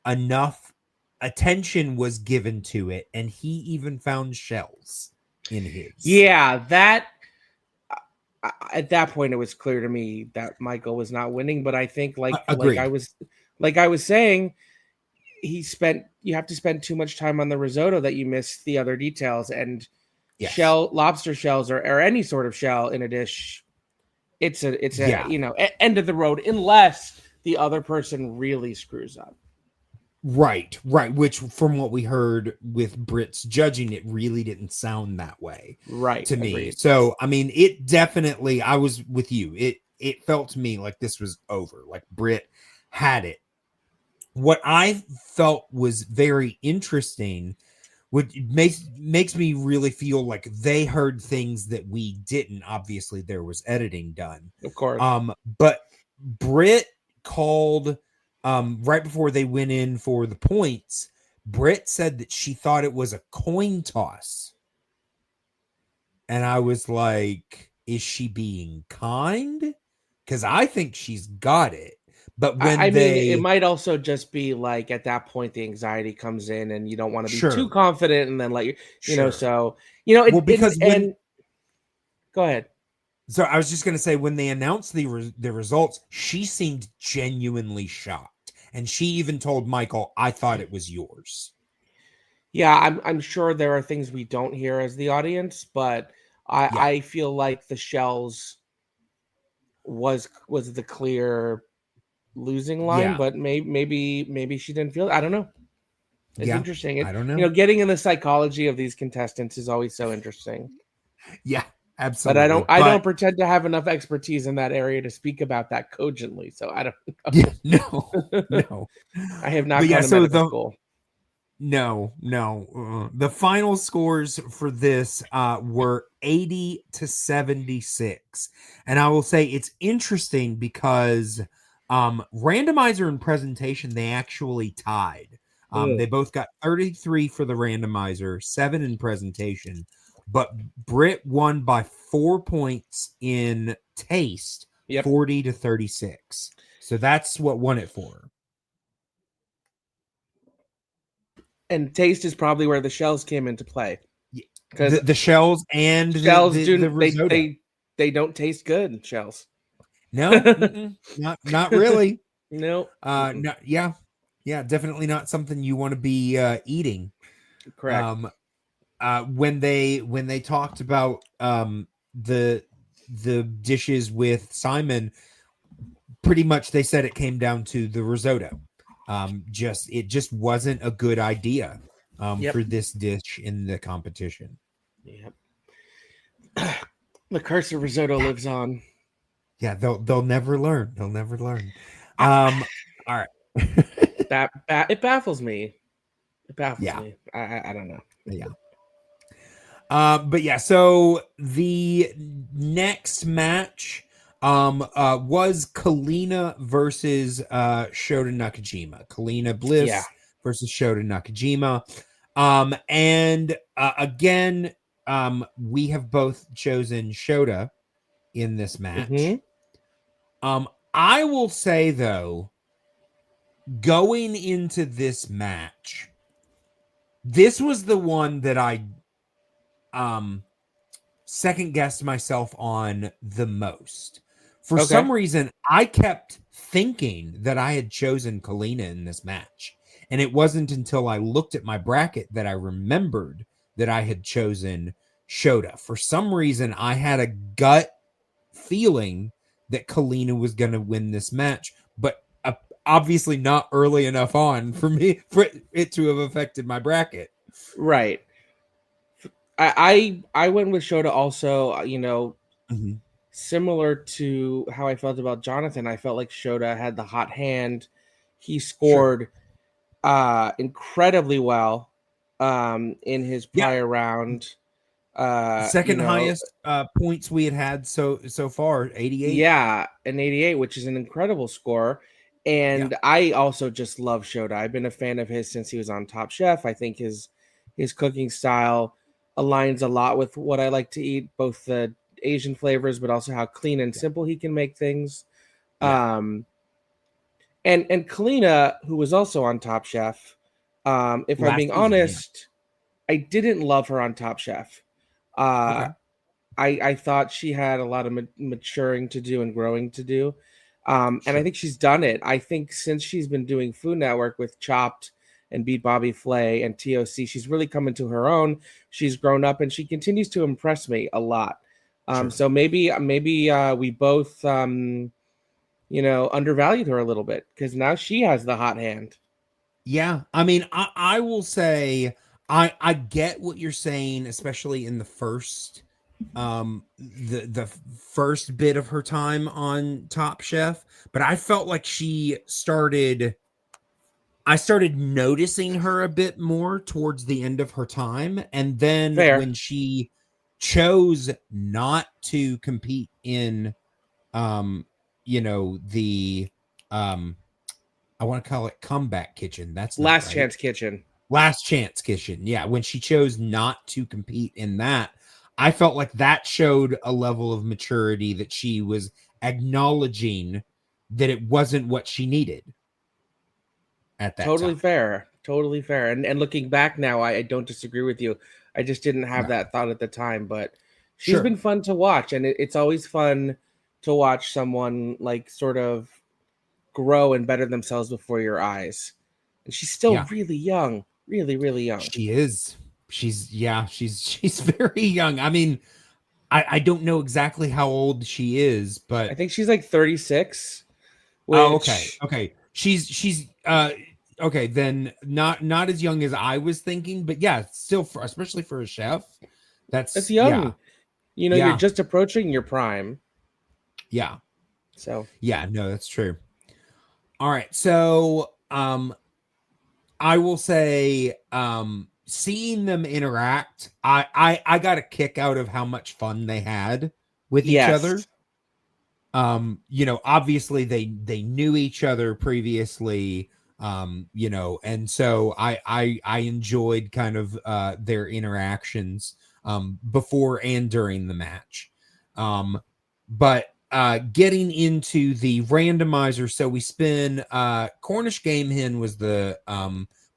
enough attention was given to it, and he even found shells in his. Yeah, that at that point it was clear to me that Michael was not winning, but I think like I was saying, you have to spend too much time on the risotto that you miss the other details, and lobster shells or any sort of shell in a dish, it's a end of the road unless the other person really screws up. Right. Which, from what we heard with Britt's judging, it really didn't sound that way, right, to me. Agreed. So, I mean, it definitely. I was with you. It felt to me like this was over. Like Britt had it. What I felt was very interesting, which makes me really feel like they heard things that we didn't. Obviously, there was editing done, of course. But Britt called. Right before they went in for the points, Britt said that she thought it was a coin toss. And I was like, is she being kind? Because I think she's got it. But when I mean, it might also just be like at that point, the anxiety comes in and you don't want to be too confident and then let go ahead. So I was just going to say, when they announced the results, she seemed genuinely shocked. And she even told Michael, I thought it was yours. Yeah, I'm sure there are things we don't hear as the audience, but I feel like the shells was the clear losing line, but maybe she didn't feel it. I don't know. It's interesting. I don't know. Getting in the psychology of these contestants is always so interesting. Yeah. Absolutely. But I don't pretend to have enough expertise in that area to speak about that cogently. So I don't know. No. I have not gone to medical school. No. The final scores for this were 80 to 76. And I will say it's interesting because randomizer and presentation, they actually tied. They both got 33 for the randomizer, 7 in presentation. But Britt won by 4 points in taste, 40 to 36. So that's what won it for. And taste is probably where the shells came into play. Because the shells and the risotto. They don't taste good, shells. No, not really. No. Yeah, definitely not something you want to be eating. Correct. When they talked about the dishes with Simon, pretty much they said it came down to the risotto. It just wasn't a good idea for this dish in the competition. Yep. The curse of risotto lives on. Yeah, they'll never learn. They'll never learn. All right. It baffles me. It baffles Yeah. me. I don't know. Yeah. But yeah, so the next match was Kalina versus Shota Nakajima. Kalina Bliss versus Shota Nakajima. And again, we have both chosen Shota in this match. Mm-hmm. I will say though, going into this match, this was the one that I second guessed myself on the most. For some reason, I kept thinking that I had chosen Kalina in this match. And it wasn't until I looked at my bracket that I remembered that I had chosen Shota. For some reason, I had a gut feeling that Kalina was going to win this match, but obviously not early enough on for it to have affected my bracket. Right. I went with Shota also, similar to how I felt about Jonathan. I felt like Shota had the hot hand. He scored incredibly well in his prior round. Second highest points we had so far, 88. Yeah, an 88, which is an incredible score. And I also just love Shota. I've been a fan of his since he was on Top Chef. I think his cooking style aligns a lot with what I like to eat, both the Asian flavors, but also how clean and simple he can make things. And Kalina, who was also on Top Chef, if I'm being honest, I didn't love her on Top Chef. I thought she had a lot of maturing to do and growing to do. And I think she's done it. I think since she's been doing Food Network with Chopped and Beat Bobby Flay and TOC, she's really come into her own. She's grown up and she continues to impress me a lot. So maybe we both, undervalued her a little bit because now she has the hot hand. Yeah. I mean, I will say I get what you're saying, especially in the first the first bit of her time on Top Chef, but I felt like I started noticing her a bit more towards the end of her time, and then when she chose not to compete in the I want to call it Comeback Kitchen. That's not Last right. Chance Kitchen. Last Chance Kitchen. Yeah, when she chose not to compete in that, I felt like that showed a level of maturity that she was acknowledging that it wasn't what she needed at that Totally time. Totally fair. And looking back now, I don't disagree with you. I just didn't have that thought at the time, but she's been fun to watch, and it's always fun to watch someone like sort of grow and better themselves before your eyes. And she's still really young, really, really young. She is. She's very young. I mean, I don't know exactly how old she is, but I think she's like 36. Okay. She's okay, then not as young as I was thinking, but yeah, still especially for a chef, that's young. You're just approaching your prime. Yeah. So no, that's true. All right, so I will say seeing them interact, I got a kick out of how much fun they had with each other. Obviously they knew each other previously, and so I enjoyed kind of their interactions before and during the match. But getting into the randomizer, so we spin Cornish game hen was the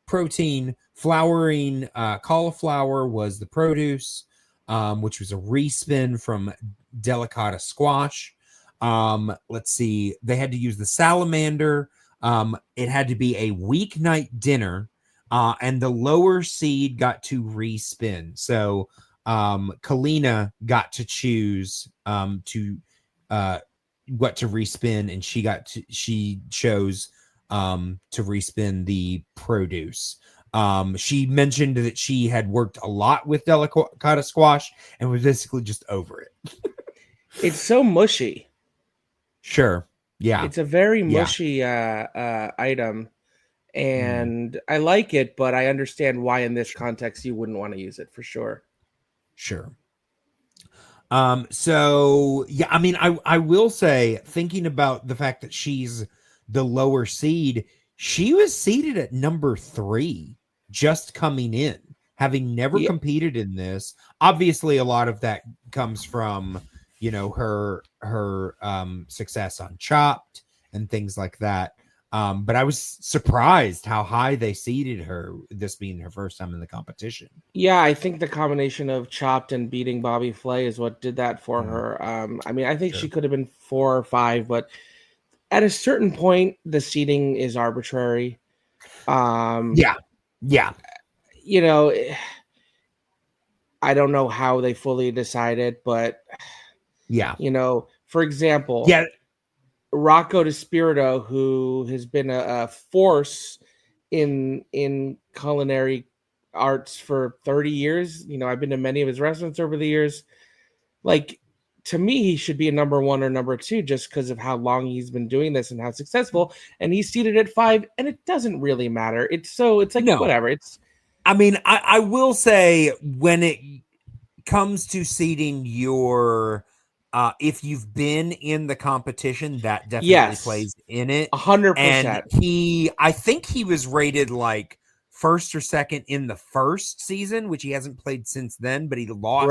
protein, flowering cauliflower was the produce, which was a respin from delicata squash. Let's see, they had to use the salamander. It had to be a weeknight dinner. and the lower seed got to respin. So Kalina got to choose what to respin, and she chose to respin the produce. She mentioned that she had worked a lot with delicata squash and was basically just over it. It's so mushy. Sure. Yeah. It's a very mushy item, and I like it, but I understand why in this context you wouldn't want to use it for sure. Sure. So yeah, I mean, I will say, thinking about the fact that she's the lower seed, she was seeded at number 3, just coming in, having never competed in this. Obviously, a lot of that comes from, her success on Chopped and things like that. But I was surprised how high they seeded her, this being her first time in the competition. Yeah, I think the combination of Chopped and beating Bobby Flay is what did that for her. I mean, I think she could have been 4 or 5, but at a certain point, the seeding is arbitrary. Yeah. I don't know how they fully decided, but yeah, for example, Rocco DeSpirito, who has been a force in culinary arts for 30 years. I've been to many of his restaurants over the years. Like, to me, he should be a number 1 or number 2 just because of how long he's been doing this and how successful. And he's seated at 5, and it doesn't really matter. It's like whatever. I mean, I will say, when it comes to seating your if you've been in the competition, that definitely plays in it 100%. And I think he was rated like first or second in the first season, which he hasn't played since then, but he lost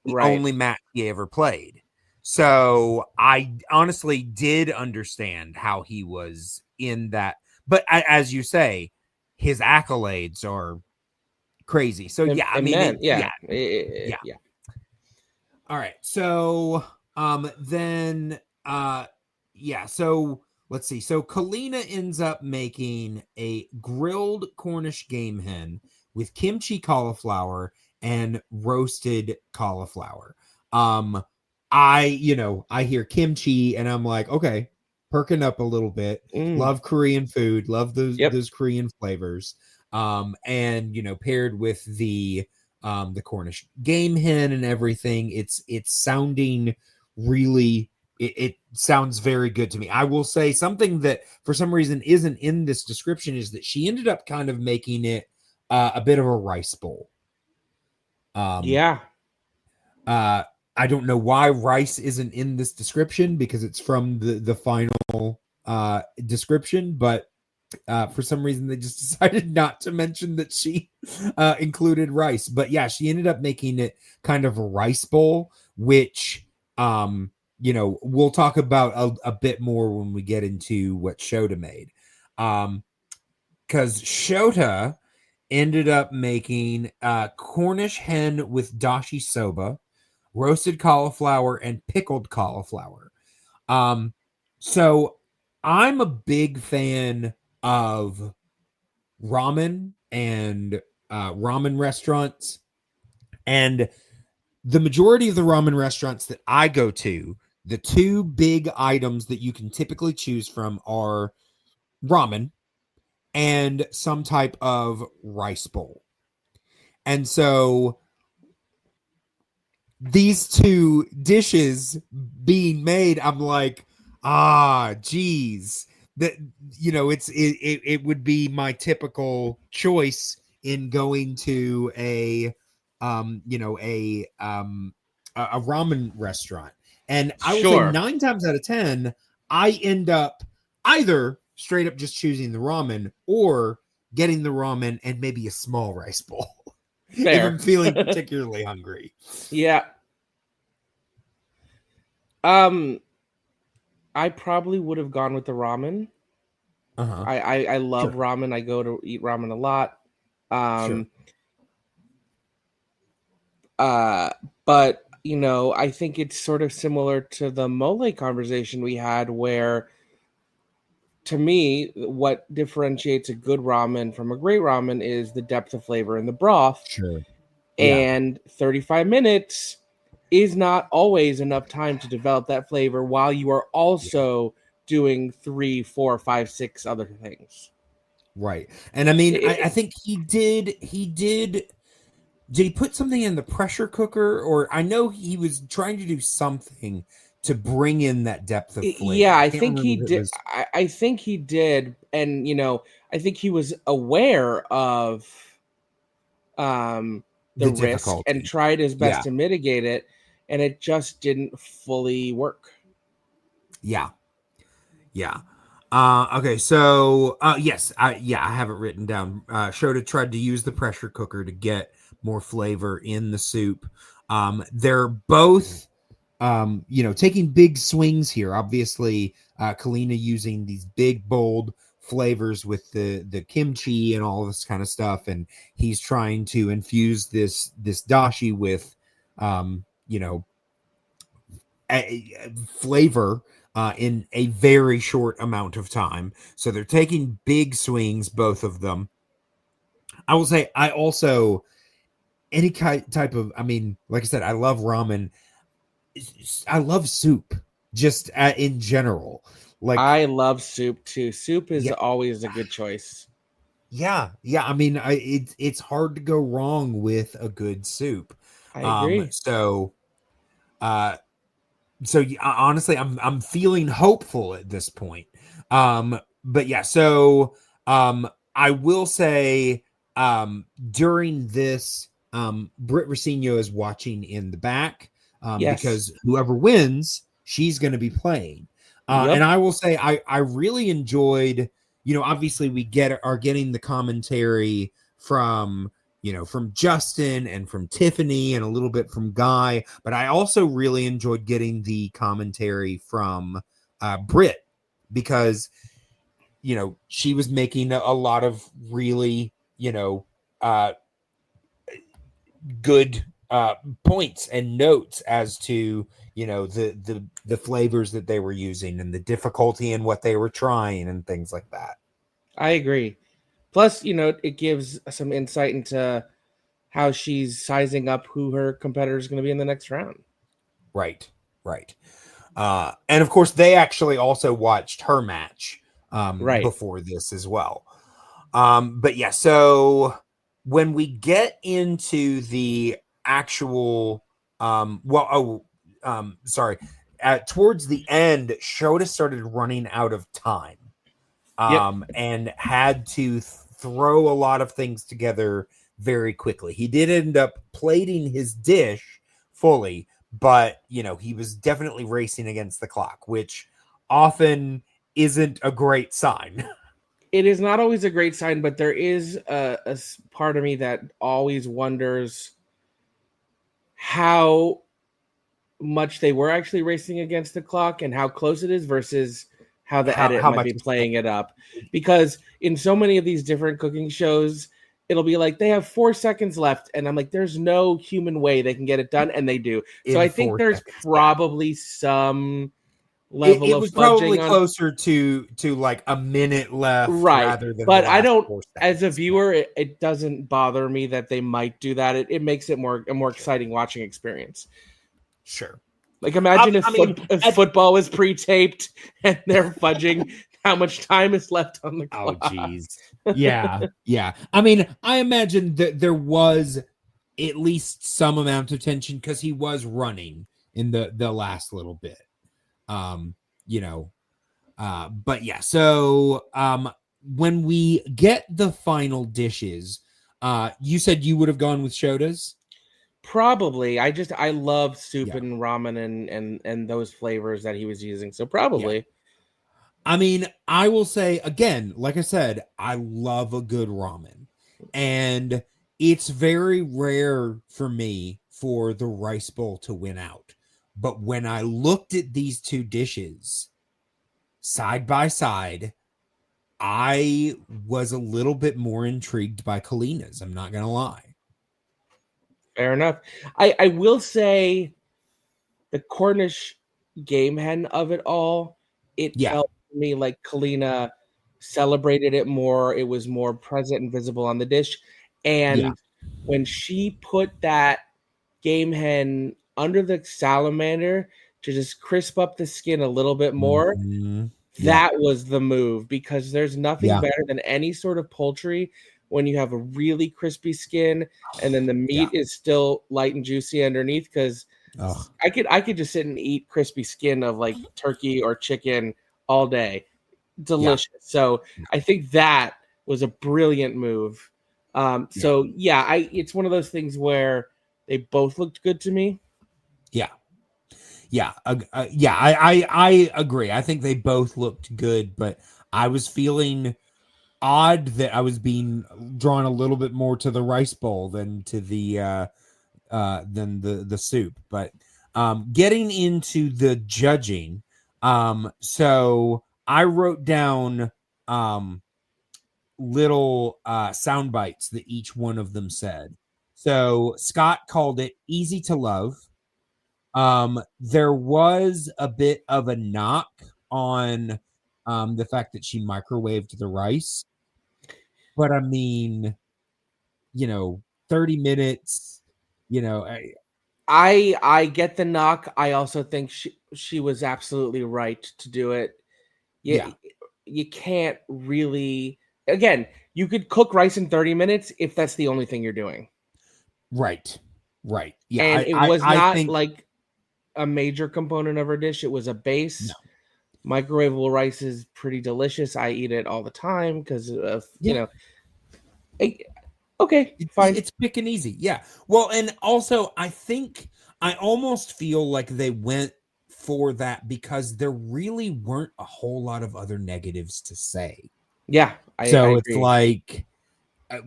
the only match he ever played. So I honestly did understand how he was in that, but as you say, his accolades are crazy. So yeah, I mean, yeah. All right. So then so let's see. So Kalina ends up making a grilled Cornish game hen with kimchi cauliflower and roasted cauliflower. I hear kimchi and I'm like, okay, perking up a little bit. Love Korean food, love those Korean flavors. And paired with the Cornish game hen and everything, it's sounding really, it sounds very good to me. I will say something that for some reason isn't in this description is that she ended up kind of making it a bit of a rice bowl. I don't know why rice isn't in this description, because it's from the final description, but for some reason they just decided not to mention that she included rice. But yeah, she ended up making it kind of a rice bowl, which we'll talk about a bit more when we get into what Shota made, because Shota ended up making Cornish hen with dashi soba, roasted cauliflower, and pickled cauliflower. So I'm a big fan of ramen and ramen restaurants, and the majority of the ramen restaurants that I go to, the 2 big items that you can typically choose from are ramen and some type of rice bowl. And so these 2 dishes being made, I'm like, geez, that it would be my typical choice in going to a ramen restaurant. And I will say 9 times out of 10, I end up either straight up just choosing the ramen or getting the ramen and maybe a small rice bowl. If I'm feeling particularly hungry. Yeah. I probably would have gone with the ramen. I love ramen. I go to eat ramen a lot. But I think it's sort of similar to the mole conversation we had, where to me, what differentiates a good ramen from a great ramen is the depth of flavor in the broth. Sure. And 35 minutes is not always enough time to develop that flavor while you are also doing 3, 4, 5, 6 other things. Right. And I mean, I think he did he put something in the pressure cooker, or I know he was trying to do something to bring in that depth of flavor. Yeah, I think he did. I think he did. And, I think he was aware of the risk difficulty and tried his best to mitigate it, and it just didn't fully work. Yeah. Okay, so yes, I have it written down. Shota tried to use the pressure cooker to get more flavor in the soup. They're both taking big swings here. Obviously, Kalina using these big, bold flavors with the kimchi and all this kind of stuff, and he's trying to infuse this dashi with flavor in a very short amount of time. So they're taking big swings, both of them. I will say, I also, any type of, I mean, like I said, I love ramen. I love soup, just in general. Like, I love soup too. Soup is always a good choice. Yeah. I mean, it's hard to go wrong with a good soup. I agree. So honestly, I'm feeling hopeful at this point. But yeah, so I will say during this, Britt Rossino is watching in the back because whoever wins, she's going to be playing. And I will say I really enjoyed, obviously we are getting the commentary from Justin and from Tiffany and a little bit from Guy, but I also really enjoyed getting the commentary from Britt, because she was making a lot of really good points and notes as to the flavors that they were using and the difficulty in what they were trying and things like that. I agree. Plus, it gives some insight into how she's sizing up who her competitor is going to be in the next round. Right. And of course, they actually also watched her match before this as well. But yeah, so when we get into the actual, towards the end, Shota started running out of time. And had to throw a lot of things together very quickly. He did end up plating his dish fully, but he was definitely racing against the clock, which often isn't a great sign. It is not always a great sign, but there is a part of me that always wonders how much they were actually racing against the clock and how close it is versus how the edit might be playing it up. Because in so many of these different cooking shows, it'll be like they have 4 seconds left, and I'm like, there's no human way they can get it done, and they do. So I think there's probably some level it of was probably fudging closer to like a minute left, right? Rather than but I don't, as a viewer, it doesn't bother me that they might do that. It makes it a more exciting watching experience. Sure. Like, imagine if football was pre-taped and they're fudging how much time is left on the clock. Oh, geez. Yeah. I mean, I imagine that there was at least some amount of tension because he was running in the last little bit. But yeah. So when we get the final dishes, you said you would have gone with Shota's? Probably. I love soup and ramen and those flavors that he was using. So probably. Yeah. I mean, I will say again, like I said, I love a good ramen. And it's very rare for me for the rice bowl to win out. But when I looked at these two dishes side by side, I was a little bit more intrigued by Kalina's. I'm not going to lie. Fair enough. I will say the Cornish game hen of it all, it felt to me like Kalina celebrated it more. It was more present and visible on the dish. And when she put that game hen under the salamander to just crisp up the skin a little bit more, that was the move, because there's nothing better than any sort of poultry when you have a really crispy skin and then the meat is still light and juicy underneath. Because I could just sit and eat crispy skin of like turkey or chicken all day. Delicious. So I think that was a brilliant move. So it's one of those things where they both looked good to me. I agree. I think they both looked good, but I was feeling odd that I was being drawn a little bit more to the rice bowl than to the soup. But getting into the judging, so I wrote down little sound bites that each one of them said. So Scott called it easy to love. There was a bit of a knock on the fact that she microwaved the rice, but I mean, 30 minutes, I get the knock. I also think she was absolutely right to do it. You can't really, again, you could cook rice in 30 minutes if that's the only thing you're doing. Right. Yeah. And it was not like a major component of her dish. It was a base. No. Microwavable rice is pretty delicious. I eat it all the time because of, okay, fine. It's quick and easy. Yeah. Well, and also I think I almost feel like they went for that because there really weren't a whole lot of other negatives to say. Yeah. So it's like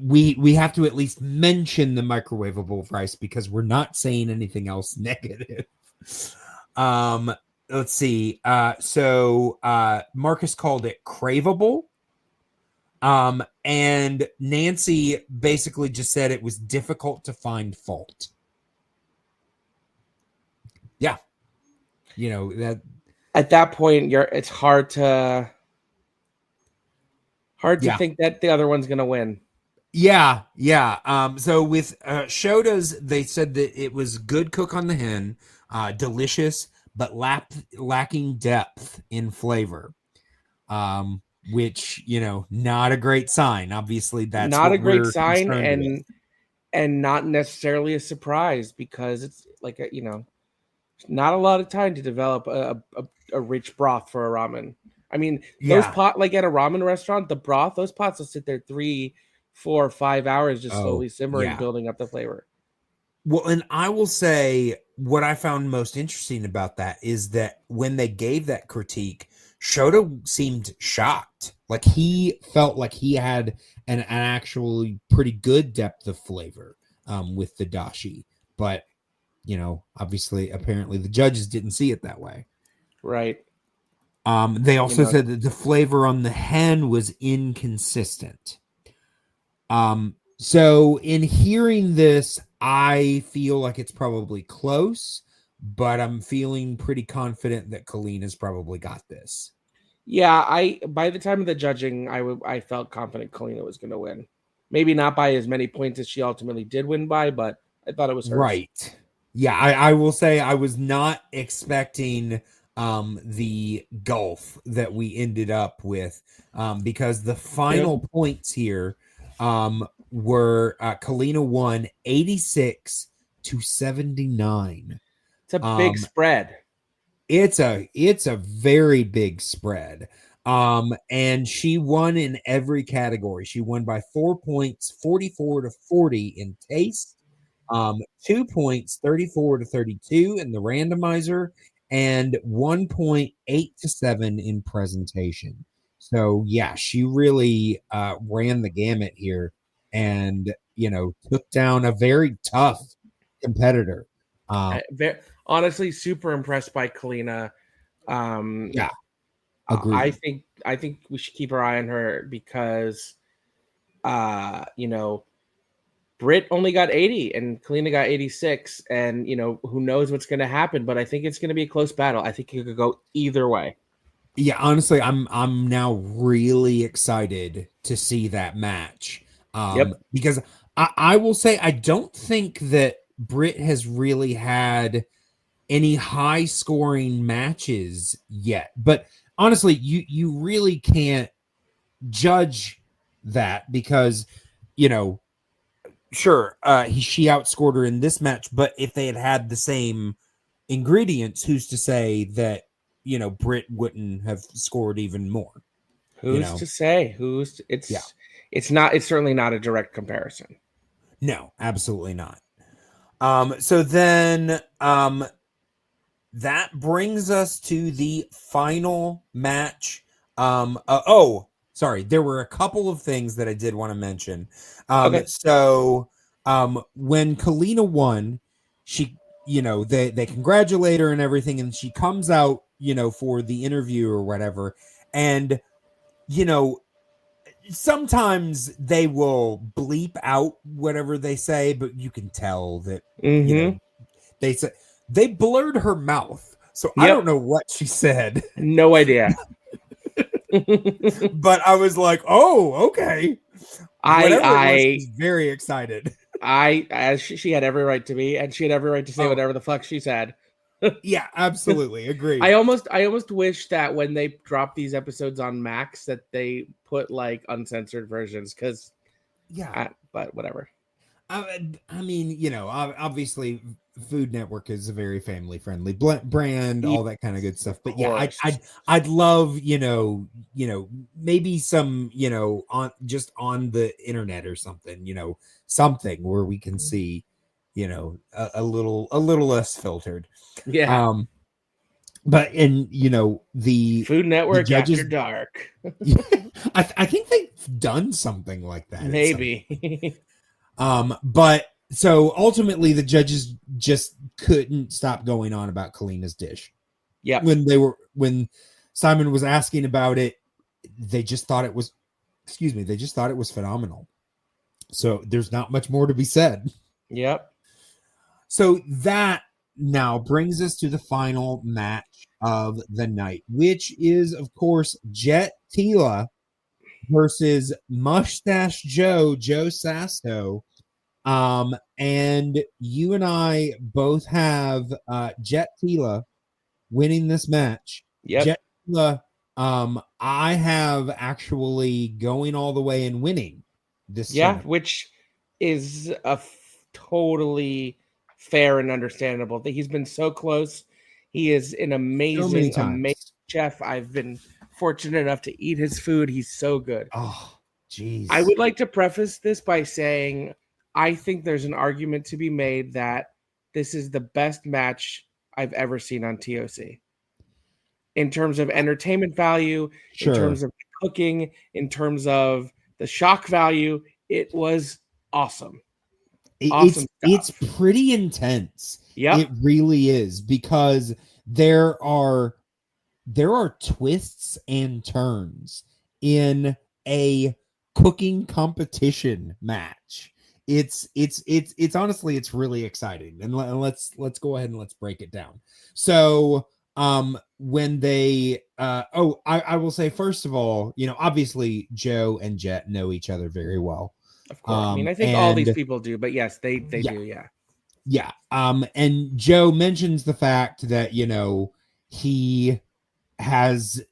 we have to at least mention the microwavable rice because we're not saying anything else negative. Let's see. So Marcus called it craveable. And Nancy basically just said it was difficult to find fault. Yeah. That at that point it's hard to think that the other one's gonna win. Yeah. So with Shoda's, they said that it was good cook on the hen, delicious, but lacking depth in flavor. Which, not a great sign. Obviously, that's not a great sign, and not necessarily a surprise, because it's like not a lot of time to develop a rich broth for a ramen. I mean, those pot, like at a ramen restaurant, the broth, those pots will sit there 3, 4, 5 hours just slowly simmering, building up the flavor. Well, and I will say what I found most interesting about that is that when they gave that critique, Shoda seemed shocked. Like he felt like he had an actually pretty good depth of flavor with the dashi. But, obviously, apparently the judges didn't see it that way. Right. They also said that the flavor on the hen was inconsistent. So in hearing this, I feel like it's probably close, but I'm feeling pretty confident that Kalina's probably got this. Yeah, by the time of the judging, I felt confident Kalina was going to win. Maybe not by as many points as she ultimately did win by, but I thought it was hers. Right. Yeah, I will say I was not expecting the gulf that we ended up with because the final points here were Kalina won 86-79. It's a big spread. It's a very big spread. And she won in every category. She won by 4 points, 44-40 in taste, 2 points, 34-32 in the randomizer, and 1 point, 8-7 in presentation. So yeah, she really ran the gamut here and took down a very tough competitor. Honestly, super impressed by Kalina. Yeah, agreed. I think we should keep our eye on her because, Britt only got 80 and Kalina got 86, and who knows what's going to happen. But I think it's going to be a close battle. I think it could go either way. Yeah, honestly, I'm now really excited to see that match. Yep. Because I will say I don't think that Britt has really had any high scoring matches yet. But honestly, you really can't judge that because, you know, sure, she outscored her in this match, but if they had had the same ingredients, who's to say that, you know, Britt wouldn't have scored even more, you Who's know? to say? Yeah. It's certainly not a direct comparison. No, absolutely not. So then that brings us to the final match. Sorry, there were a couple of things that I did want to mention. Okay. So when Kalina won, she, you know, they congratulate her and everything, and she comes out, you know, for the interview or whatever, and you know, sometimes they will bleep out whatever they say, but you can tell that, you Mm-hmm. know, they said they blurred her mouth. So I don't Yep. know what she said, No idea. but I was like, "Oh, okay." Whatever it was, I she's very excited. as she had every right to be, and she had every right to say Oh, whatever the fuck she said. yeah, absolutely. I Agreed. almost wish that when they drop these episodes on Max that they put like uncensored versions because, Yeah. but whatever. I mean, you know, obviously Food Network is a very family friendly brand, Yeah, all that kind of good stuff. of But yeah, course. I'd love, maybe some, on just on the internet or something, something where we can see, a little less filtered. Yeah. Um, but and Food the Network after judges, dark. I think they've done something like that at some. Maybe. But so ultimately the judges just couldn't stop going on about Kalina's dish. Yep. When Simon was asking about it, they just thought it was phenomenal. So there's not much more to be said. Yep. So that now brings us to the final match of the night, which is, of course, Jet Tila versus Mustache Joe Sasso. And you and I both have Jet Tila winning this match. Yep. Jet Tila, I have actually going all the way and winning this Yeah, tournament. which is totally fair and understandable. That he's been so close. He is an So many amazing times. chef. I've been fortunate enough to eat his food. He's so good. Oh, I jeez. would like to preface this by saying I think there's an argument to be made that this is the best match I've ever seen on TOC in terms of entertainment value, in Sure. terms of cooking, in terms of the shock value. It was awesome. Awesome It's stuff. pretty intense. It Yep. really is, because there are twists and turns in a cooking competition match. It's honestly, it's really exciting, and let's go ahead and let's break it down. So when they I will say, first of all, obviously Joe and Jet know each other very well. Of course. I mean, I think all these And people do, but yes, they yeah, do. Yeah. yeah. And Joe mentions the fact that, he has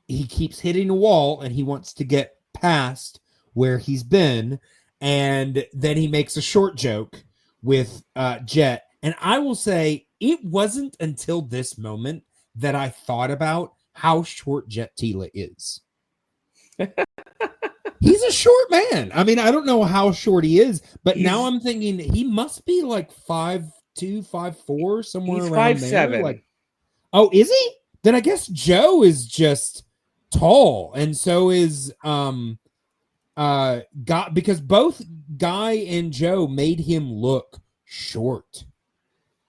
he keeps hitting a wall and he wants to get past where he's been. And then he makes a short joke with Jet. And I will say, it wasn't until this moment that I thought about how short Jet Tila is. He's a short man. I mean, I don't know how short he is, but now I'm thinking he must be like 5'2", 5'4", somewhere He's around 5'7". there. Like, oh, is he? Then I guess Joe is just tall, and so is Guy, because both Guy and Joe made him look short.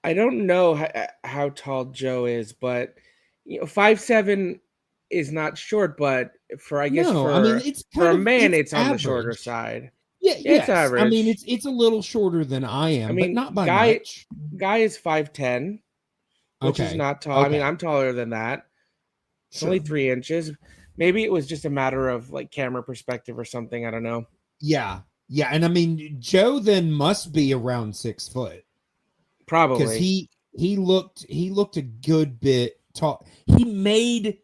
I don't know how tall Joe is, but 5'7" is not short, but I guess No, I mean, it's for kind a of, man, it's it's on the shorter average. side. Yeah, Yeah, it's yes. I mean, average. it's a little shorter than I I am, but mean, not by much. Guy is 5'10", which is Okay. not tall. I mean, Okay. I'm taller than that. It's only 3 inches. Maybe it was just a matter of like camera perspective or something. I don't know. Yeah. Yeah. And I mean, Joe then must be around 6 foot. Probably. Because he looked a good bit tall. He made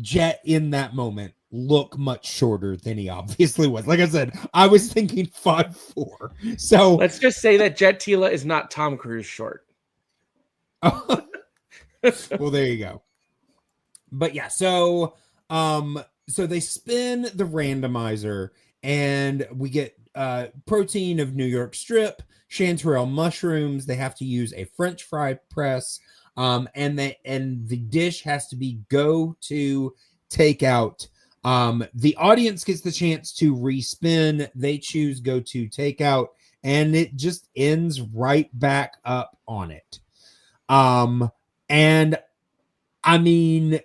Jet in that moment look much shorter than he obviously was. Like I said, I was thinking 5'4". So let's just say that Jet Tila is not Tom Cruise short. well, there you go. But yeah, so they spin the randomizer and we get protein of New York strip, chanterelle mushrooms. They have to use a French fry press. And the dish has to be go to takeout. The audience gets the chance to respin. They choose go to takeout, and it just ends right back up on it. And I mean,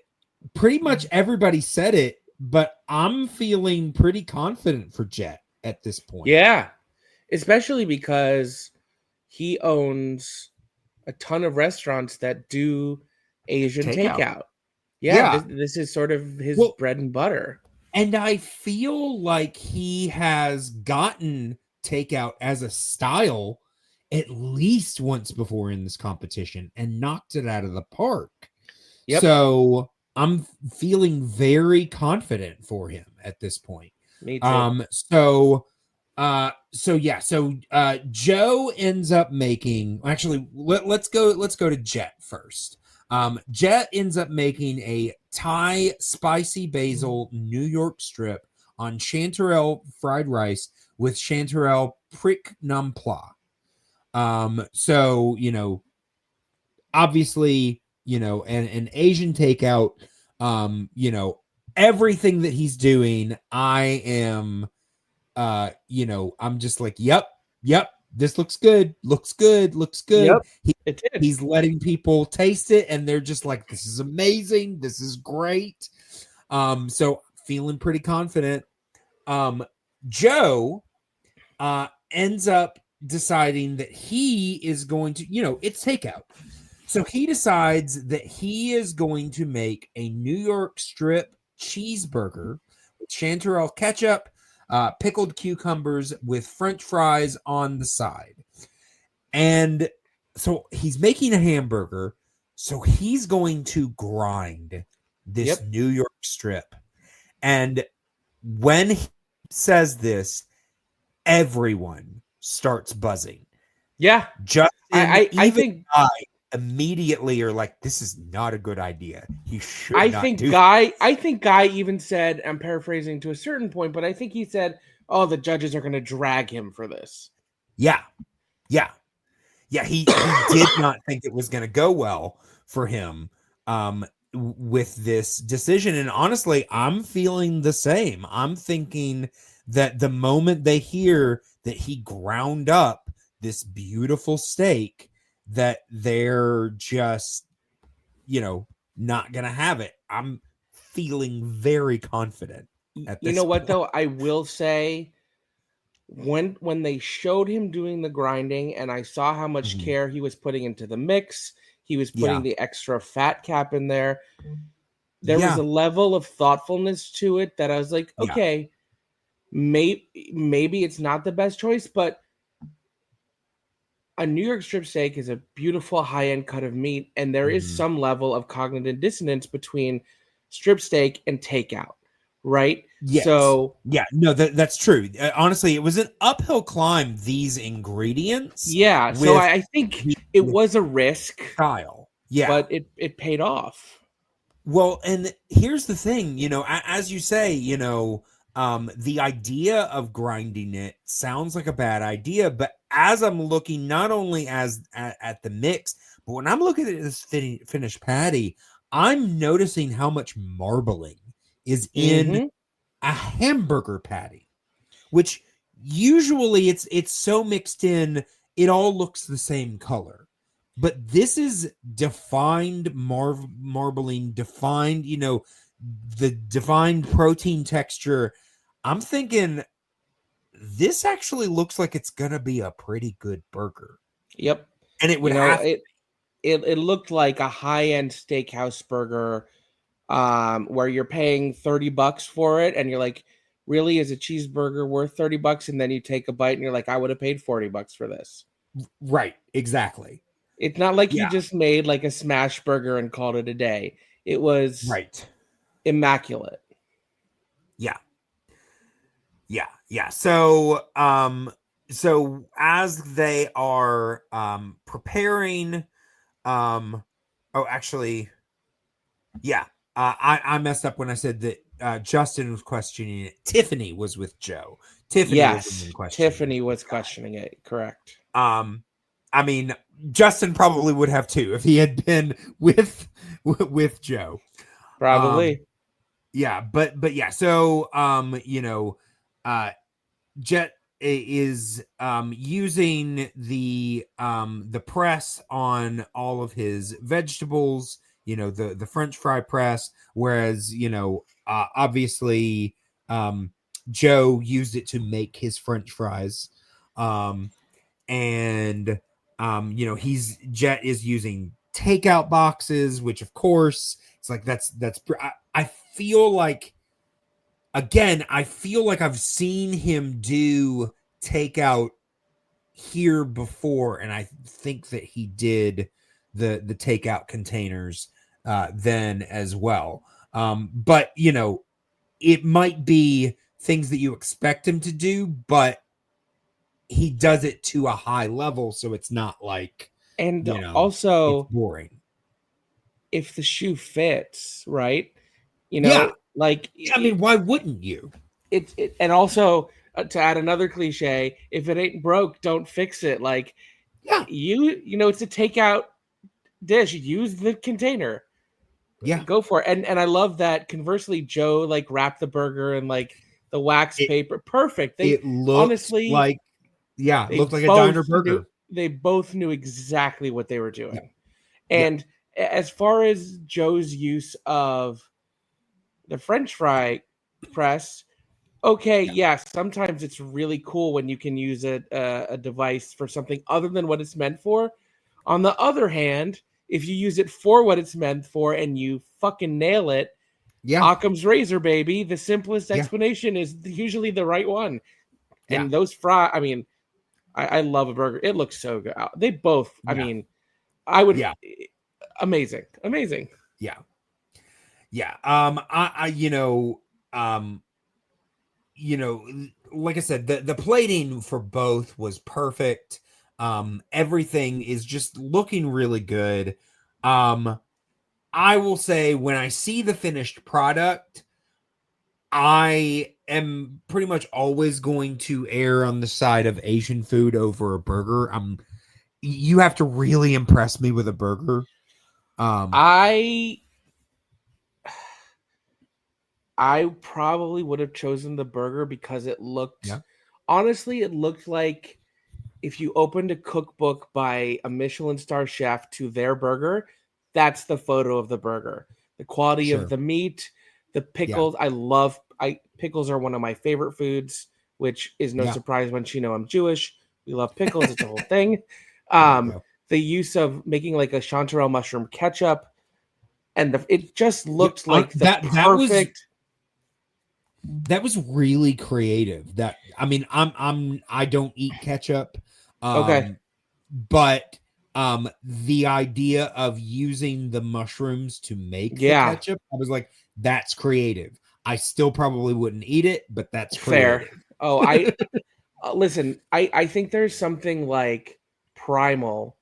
pretty much everybody said it, but I'm feeling pretty confident for Jet at this point. Yeah, especially because he owns a ton of restaurants that do Asian takeout. Yeah. This is sort of his bread and butter. And I feel like he has gotten takeout as a style at least once before in this competition and knocked it out of the park. Yep. So I'm feeling very confident for him at this point. Me too. So Joe ends up making, actually, let's go to Jet first. Jet ends up making a Thai spicy basil New York strip on chanterelle fried rice with chanterelle prick num pla. So, obviously, an Asian takeout, everything that he's doing, I am, I'm just like, yep, this looks good. Yep, He's letting people taste it, and they're just like, this is amazing. This is great. So feeling pretty confident. Joe ends up deciding that he is going to, it's takeout. So he decides that he is going to make a New York strip cheeseburger with chanterelle ketchup, pickled cucumbers with French fries on the side. And so he's making a hamburger. So he's going to grind this New York strip. And when he says this, everyone starts buzzing. Yeah. Justin, I think I immediately are like, this is not a good idea. He should I think Guy even said, I'm paraphrasing to a certain point, but I think he said, oh, the judges are going to drag him for this. Yeah. He did not think it was going to go well for him with this decision. And honestly, I'm feeling the same. I'm thinking that the moment they hear that he ground up this beautiful steak, that they're just, not going to have it. I'm feeling very confident at this what, though? I will say, when they showed him doing the grinding and I saw how much care he was putting into the mix, he was putting the extra fat cap in there. There was a level of thoughtfulness to it that I was like, okay, maybe it's not the best choice, but a New York strip steak is a beautiful high-end cut of meat, and there is some level of cognitive dissonance between strip steak and takeout, right? Yes. So that's true. Honestly, it was an uphill climb, these ingredients. Yeah, so I think it was a risk. Style. Yeah. But it paid off. Well, and here's the thing, as you say, the idea of grinding it sounds like a bad idea, but as I'm looking not only at the mix, but when I'm looking at this finished patty, I'm noticing how much marbling is in a hamburger patty, which usually it's so mixed in, it all looks the same color. But this is defined marbling, defined, the defined protein texture. I'm thinking this actually looks like it's going to be a pretty good burger. Yep. And it would it looked like a high-end steakhouse burger where you're paying $30 for it, and you're like, really, is a cheeseburger worth $30? And then you take a bite, and you're like, I would have paid $40 for this. Right, exactly. It's not like you Yeah. just made like a smash burger and called it a day. It was Right. immaculate. Yeah. Yeah. So as they are preparing, I messed up when I said that Justin was questioning it. Tiffany was with Joe. Tiffany was questioning it. Correct. I mean, Justin probably would have too if he had been with Joe. Probably. But yeah. So Jet is using the press on all of his vegetables. The French fry press, whereas obviously Joe used it to make his French fries. And Jet is using takeout boxes, which of course it's like I feel like, again, I feel like I've seen him do takeout here before, and I think that he did the takeout containers then as well. But it might be things that you expect him to do, but he does it to a high level, so it's not like, and also it's boring. If the shoe fits, right? Like, I mean, why wouldn't you? And also, to add another cliche, if it ain't broke, don't fix it. Like, it's a takeout dish. Use the container. Yeah, go for it. And I love that. Conversely, Joe like wrapped the burger in like the wax paper. Perfect. It looked honestly like, it looked like a diner burger. They both knew exactly what they were doing. And as far as Joe's use of the French fry press, yes, sometimes it's really cool when you can use a device for something other than what it's meant for. On the other hand, if you use it for what it's meant for and you fucking nail it, Occam's razor, baby. The simplest explanation is usually the right one. And those fry, I mean, I love a burger. It looks so good. They both, I mean, I would, amazing. Yeah. Like I said, the plating for both was perfect. Everything is just looking really good. I will say, when I see the finished product, I am pretty much always going to err on the side of Asian food over a burger. You have to really impress me with a burger. I probably would have chosen the burger because it looked, honestly, it looked like if you opened a cookbook by a Michelin star chef to their burger, that's the photo of the burger. The quality of the meat, the pickles. Pickles are one of my favorite foods, which is no surprise once you know I'm Jewish. We love pickles. It's a whole thing. The use of making like a chanterelle mushroom ketchup, and it just looked like the perfect. That was really creative. I don't eat ketchup. But the idea of using the mushrooms to make the ketchup, I was like, that's creative. I still probably wouldn't eat it, but that's creative. Fair. Listen, I think there's something like primal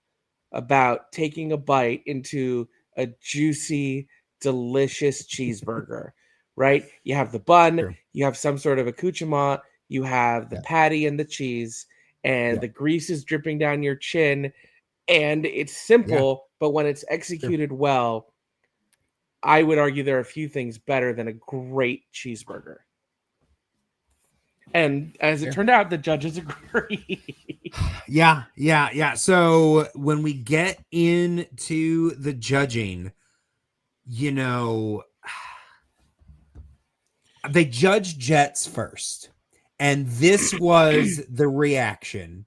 about taking a bite into a juicy, delicious cheeseburger, right? You have the bun, you have some sort of accoutrement, you have the patty and the cheese, and the grease is dripping down your chin, and it's simple, but when it's executed well, I would argue there are a few things better than a great cheeseburger. And as it turned out, the judges agree. Yeah. So when we get into the judging, they judged Jets first. And this was the reaction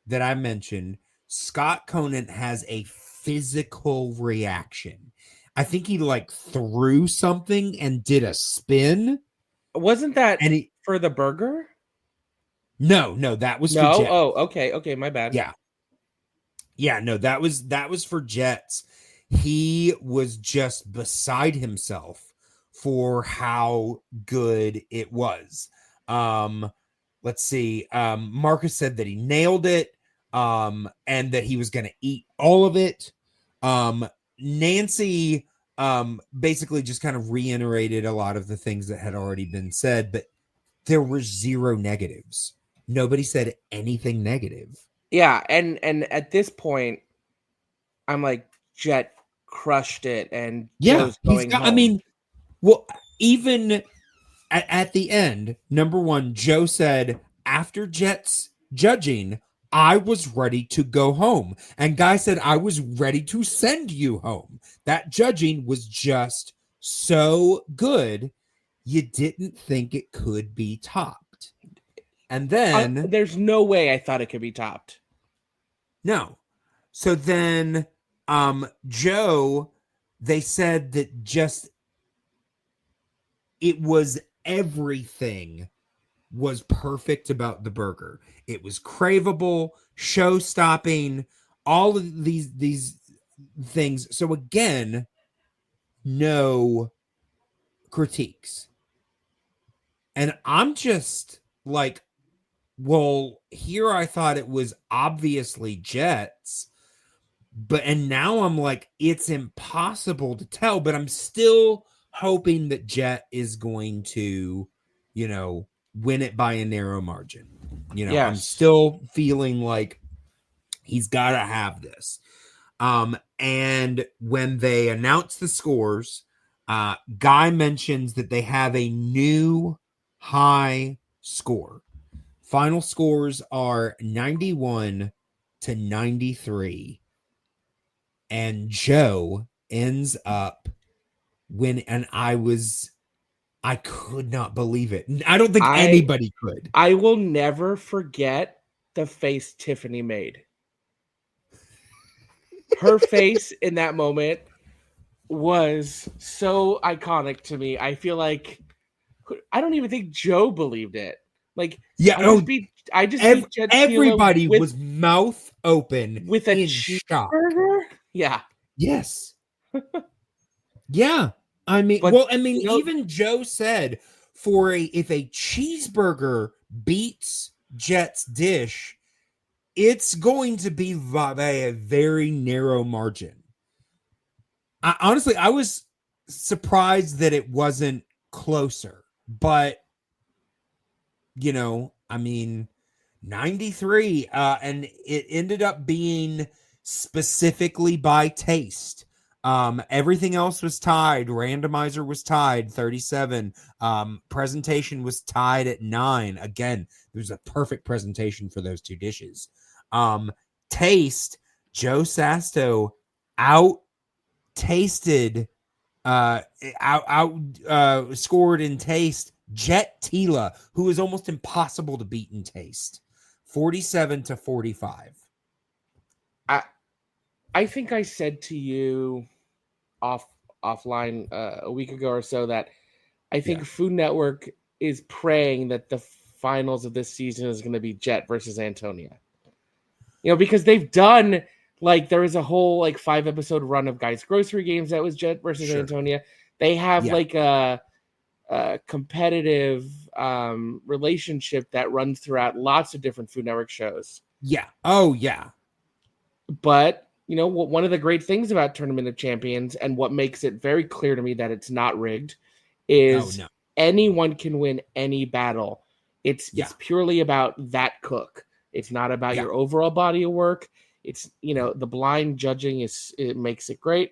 that I mentioned. Scott Conant has a physical reaction. I think he like threw something and did a spin. Wasn't that And he for the burger? no, that was for No. Jets. Oh, okay, my bad. Yeah, no, that was for Jets. He was just beside himself for how good it was. Let's see. Marcus said that he nailed it. And that he was going to eat all of it. Nancy basically just kind of reiterated a lot of the things that had already been said, but there were zero negatives. Nobody said anything negative. Yeah, and at this point, I'm like, Jet crushed it, and Joe's going home. I mean, well, even at the end, number one, Joe said, after Jet's judging, I was ready to go home. And Guy said, I was ready to send you home. That judging was just so good, you didn't think it could be topped. And then... there's no way I thought it could be topped. No. So then, Joe, they said that just... it was everything was perfect about the burger. It was craveable, show-stopping, all of these things. So again, no critiques. And I'm just like, well, here I thought it was obviously Jets, and now I'm like, it's impossible to tell, but I'm still hoping that Jet is going to, win it by a narrow margin. Yes. I'm still feeling like he's got to have this. And when they announce the scores, Guy mentions that they have a new high score. Final scores are 91 to 93. And Joe ends up winning. And I could not believe it. I don't think anybody could. I will never forget the face Tiffany made. Her face in that moment was so iconic to me. I feel like I don't even think Joe believed it. Like, yeah, everybody was mouth open with a cheeseburger. Yeah. Yes. Yeah. I mean, even Joe said if a cheeseburger beats Jet's dish, it's going to be by a very narrow margin. Honestly, I was surprised that it wasn't closer, but 93, and it ended up being specifically by taste. Everything else was tied. Randomizer was tied 37. Presentation was tied at 9. Again, there's a perfect presentation for those two dishes. Taste, Joe Sasto scored in taste Jet Tila, who is almost impossible to beat in taste. 47 to 45. I think I said to you offline a week ago or so that I think Food Network is praying that the finals of this season is going to be Jet versus Antonia. Because they've done, like, there was a whole 5-episode run of Guys Grocery Games that was Jet versus Antonia. They have a competitive relationship that runs throughout lots of different Food Network shows. Yeah. Oh, yeah. But one of the great things about Tournament of Champions, and what makes it very clear to me that it's not rigged, is anyone can win any battle. It's purely about that cook. It's not about your overall body of work. It's, the blind judging it makes it great.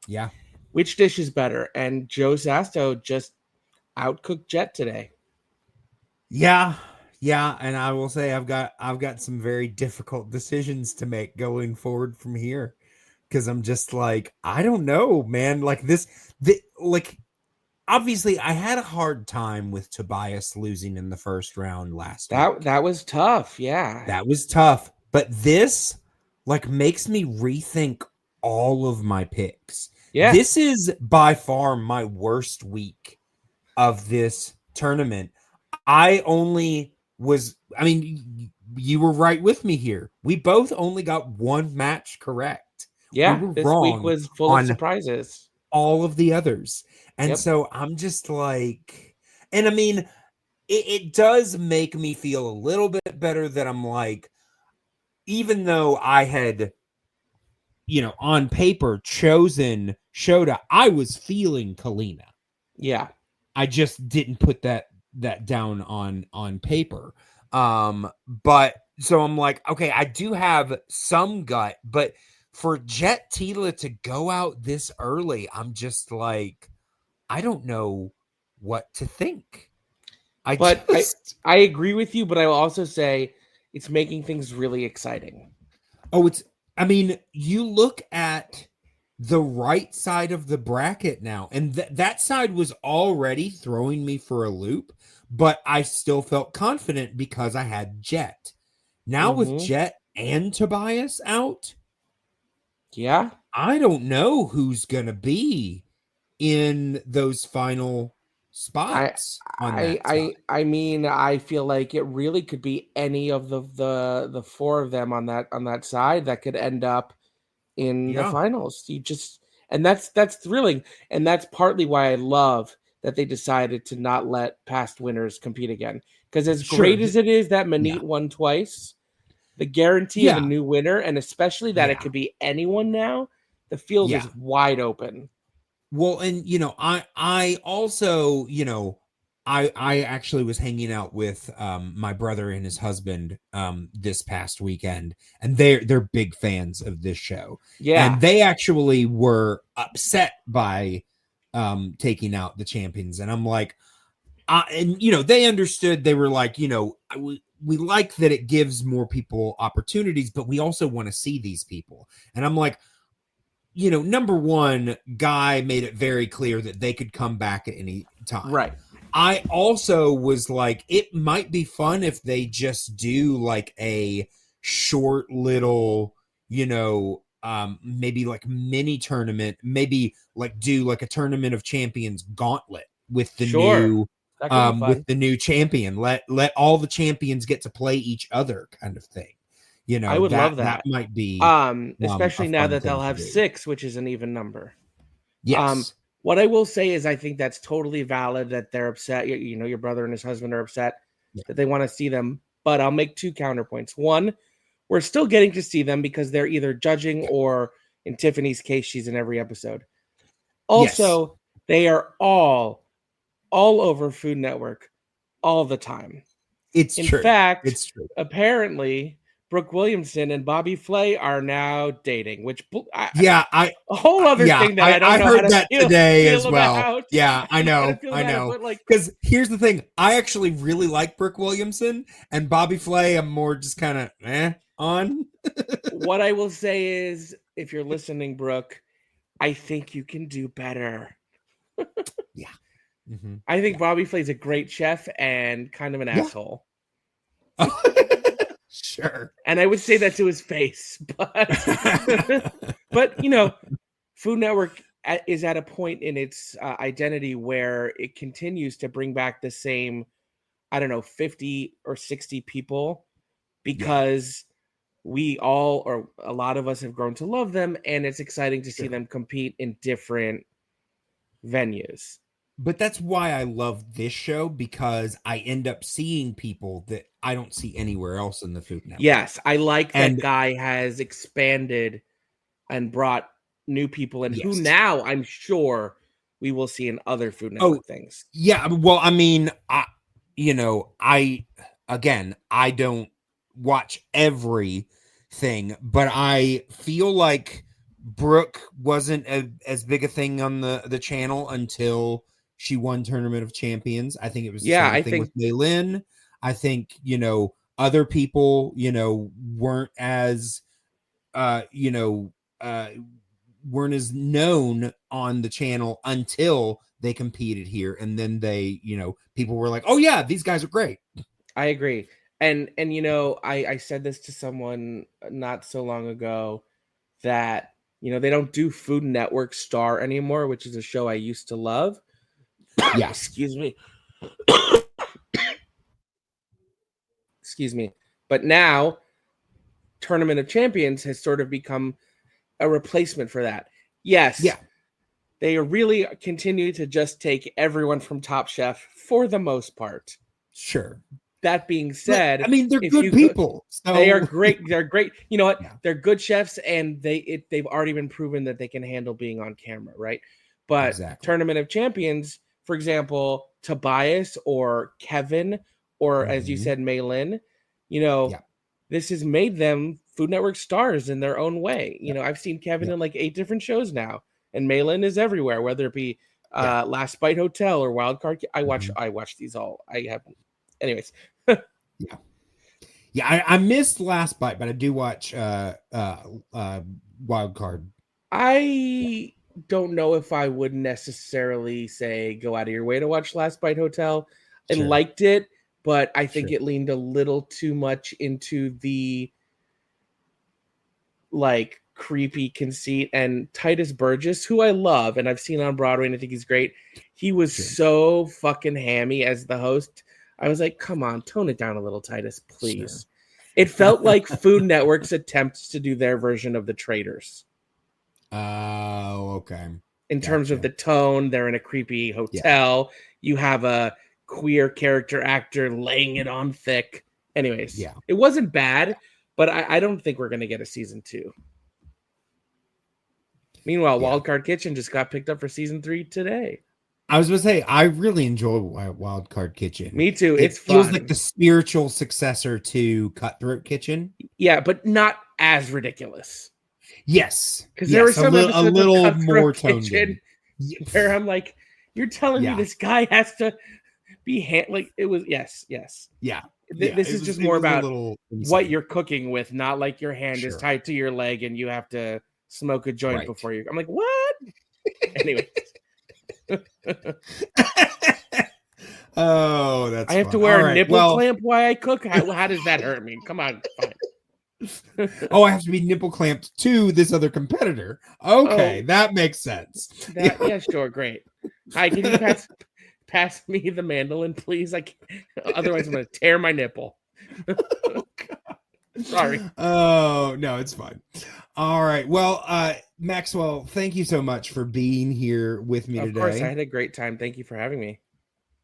Yeah. Which dish is better? And Joe Sasto just outcooked Jet today. Yeah. Yeah, and I will say I've got some very difficult decisions to make going forward from here, because I'm just like, I don't know, man. Obviously I had a hard time with Tobias losing in the first round last week. That was tough. Yeah, that was tough. But this makes me rethink all of my picks, Yeah. This is by far my worst week of this tournament. I mean, you were right with me here. We both only got one match correct. We Yeah. were This week wrong was full of on surprises. all of the others. And Yep. so I'm just like, and I mean, it does make me feel a little bit better that I'm like, even though I had, on paper chosen Showdown, I was feeling Kalina. Yeah. I just didn't put that down on paper. But so I'm like, okay, I do have some gut, but for Jet Tila to go out this early, I'm just like, I don't know what to think. But I agree with you, but I will also say it's making things really exciting. I mean, you look at the right side of the bracket now, and that side was already throwing me for a loop, but I still felt confident because I had Jet. Now with Jet and Tobias out, yeah, I don't know who's going to be in those final spots on that side. I mean, I feel like it really could be any of the four of them on that side that could end up in the finals. And that's thrilling, and that's partly why I love that they decided to not let past winners compete again. Because as great as it is that Manit won twice, the guarantee of a new winner, and especially that it could be anyone now, the field is wide open. Well, and I also, I actually was hanging out with my brother and his husband this past weekend, and they're big fans of this show. Yeah. And they actually were upset by taking out the champions. And I'm like, and they understood. They were like, we like that it gives more people opportunities, but we also want to see these people. And I'm like, number one, Guy made it very clear that they could come back at any time. Right. I also was like, it might be fun if they just do like a short little, maybe like mini tournament, maybe like do like a Tournament of Champions gauntlet with the new with the new champion. Let all the champions get to play each other kind of thing. I would love that. That might be especially now that they'll have 6, which is an even number. Yes. What I will say is I think that's totally valid that they're upset. Your brother and his husband are upset that they want to see them. But I'll make 2 counterpoints. One, we're still getting to see them because they're either judging or, in Tiffany's case, she's in every episode. Also, they are all over Food Network all the time. It's in true. fact, it's true. Apparently, Brooke Williamson and Bobby Flay are now dating, which a whole other thing that I don't know. I heard how that to today feel as well. About. Yeah, I know. But because here's the thing: I actually really like Brooke Williamson, and Bobby Flay. I'm more just kind of on. What I will say is, if you're listening, Brooke, I think you can do better. Yeah. Mm-hmm. I think Bobby Flay's a great chef and kind of an asshole. Sure. And I would say that to his face, but Food Network is at a point in its identity where it continues to bring back the same, 50 or 60 people because we all, or a lot of us, have grown to love them, and it's exciting to see them compete in different venues. But that's why I love this show, because I end up seeing people that I don't see anywhere else in the Food Network. Yes, I like that Guy has expanded and brought new people in who now I'm sure we will see in other Food Network things. Yeah, well, I mean, I don't watch everything, but I feel like Brooke wasn't as big a thing on the channel until she won Tournament of Champions. I think it was the same thing with Maylin. I think, other people, weren't as, weren't as known on the channel until they competed here. And then they, people were like, oh yeah, these guys are great. I agree. And I said this to someone not so long ago that You know, they don't do Food Network Star anymore, which is a show I used to love. Yeah. Excuse me. Excuse me. But now Tournament of Champions has sort of become a replacement for that. Yes. Yeah. They really continue to just take everyone from Top Chef for the most part. Sure. That being said, I mean, they're good people. So... They are great. They're great. You know what? Yeah. They're good chefs, and they've already been proven that they can handle being on camera, right? But Exactly. Tournament of Champions, for example, Tobias or Kevin, or as you said, Maylin, you know, this has made them Food Network stars in their own way. You know, I've seen Kevin in like 8 different shows now, and Maylin is everywhere, whether it be Last Bite Hotel or Wildcard. I watch these all. I have, anyways. Yeah, I missed Last Bite, but I do watch Wild Card. I don't know if I would necessarily say go out of your way to watch Last Bite Hotel. I liked it, but I think it leaned a little too much into the like creepy conceit. And Titus Burgess, who I love and I've seen on Broadway and I think he's great, he was so fucking hammy as the host. I was like, come on, tone it down a little, Titus, please. It felt like Food Network's attempts to do their version of The Traitors. Oh, okay. In terms of the tone, they're in a creepy hotel. You have a queer character actor laying it on thick. Anyways, it wasn't bad, but I don't think we're going to get a season 2. Meanwhile, Wildcard Kitchen just got picked up for season 3 today. I was going to say, I really enjoy Wildcard Kitchen. Me too. It feels fun. like the spiritual successor to Cutthroat Kitchen. Yeah, but not as ridiculous. Yes. Because there were some episodes a little of more toned in. Where I'm like, you're telling me this guy has to be like it was. Yes. Yeah. This is just more about what you're cooking with, not like your hand is tied to your leg and you have to smoke a joint before you. I'm like, what? Anyway. Oh, that's. I have to wear a nipple clamp while I cook. How does that hurt me? Come on, fine. Oh, I have to be nipple clamped to this other competitor. Okay, that makes sense. Yeah, sure, great. Hi, can you pass me the mandolin, please? Otherwise, I'm going to tear my nipple. Oh, sorry. Oh no, it's fine. All right. Well, Maxwell, thank you so much for being here with me today. Of course, I had a great time. Thank you for having me.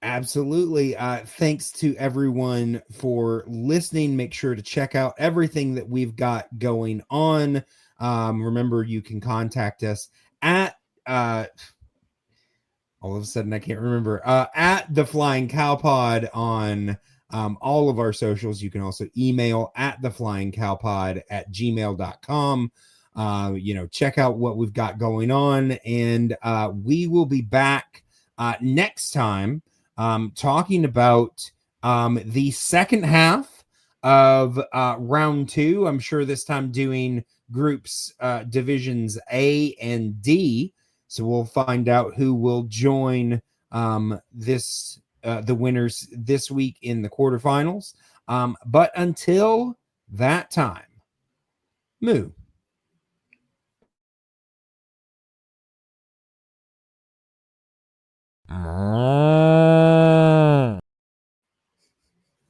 Absolutely. Thanks to everyone for listening. Make sure to check out everything that we've got going on. Remember, you can contact us at all of a sudden I can't remember at the Flying Cow Pod on all of our socials. You can also email at theflyingcowpod@gmail.com. Check out what we've got going on, and we will be back next time talking about the second half of round 2. I'm sure this time doing groups divisions A and D. So we'll find out who will join the winners this week in the quarterfinals. But until that time, moo.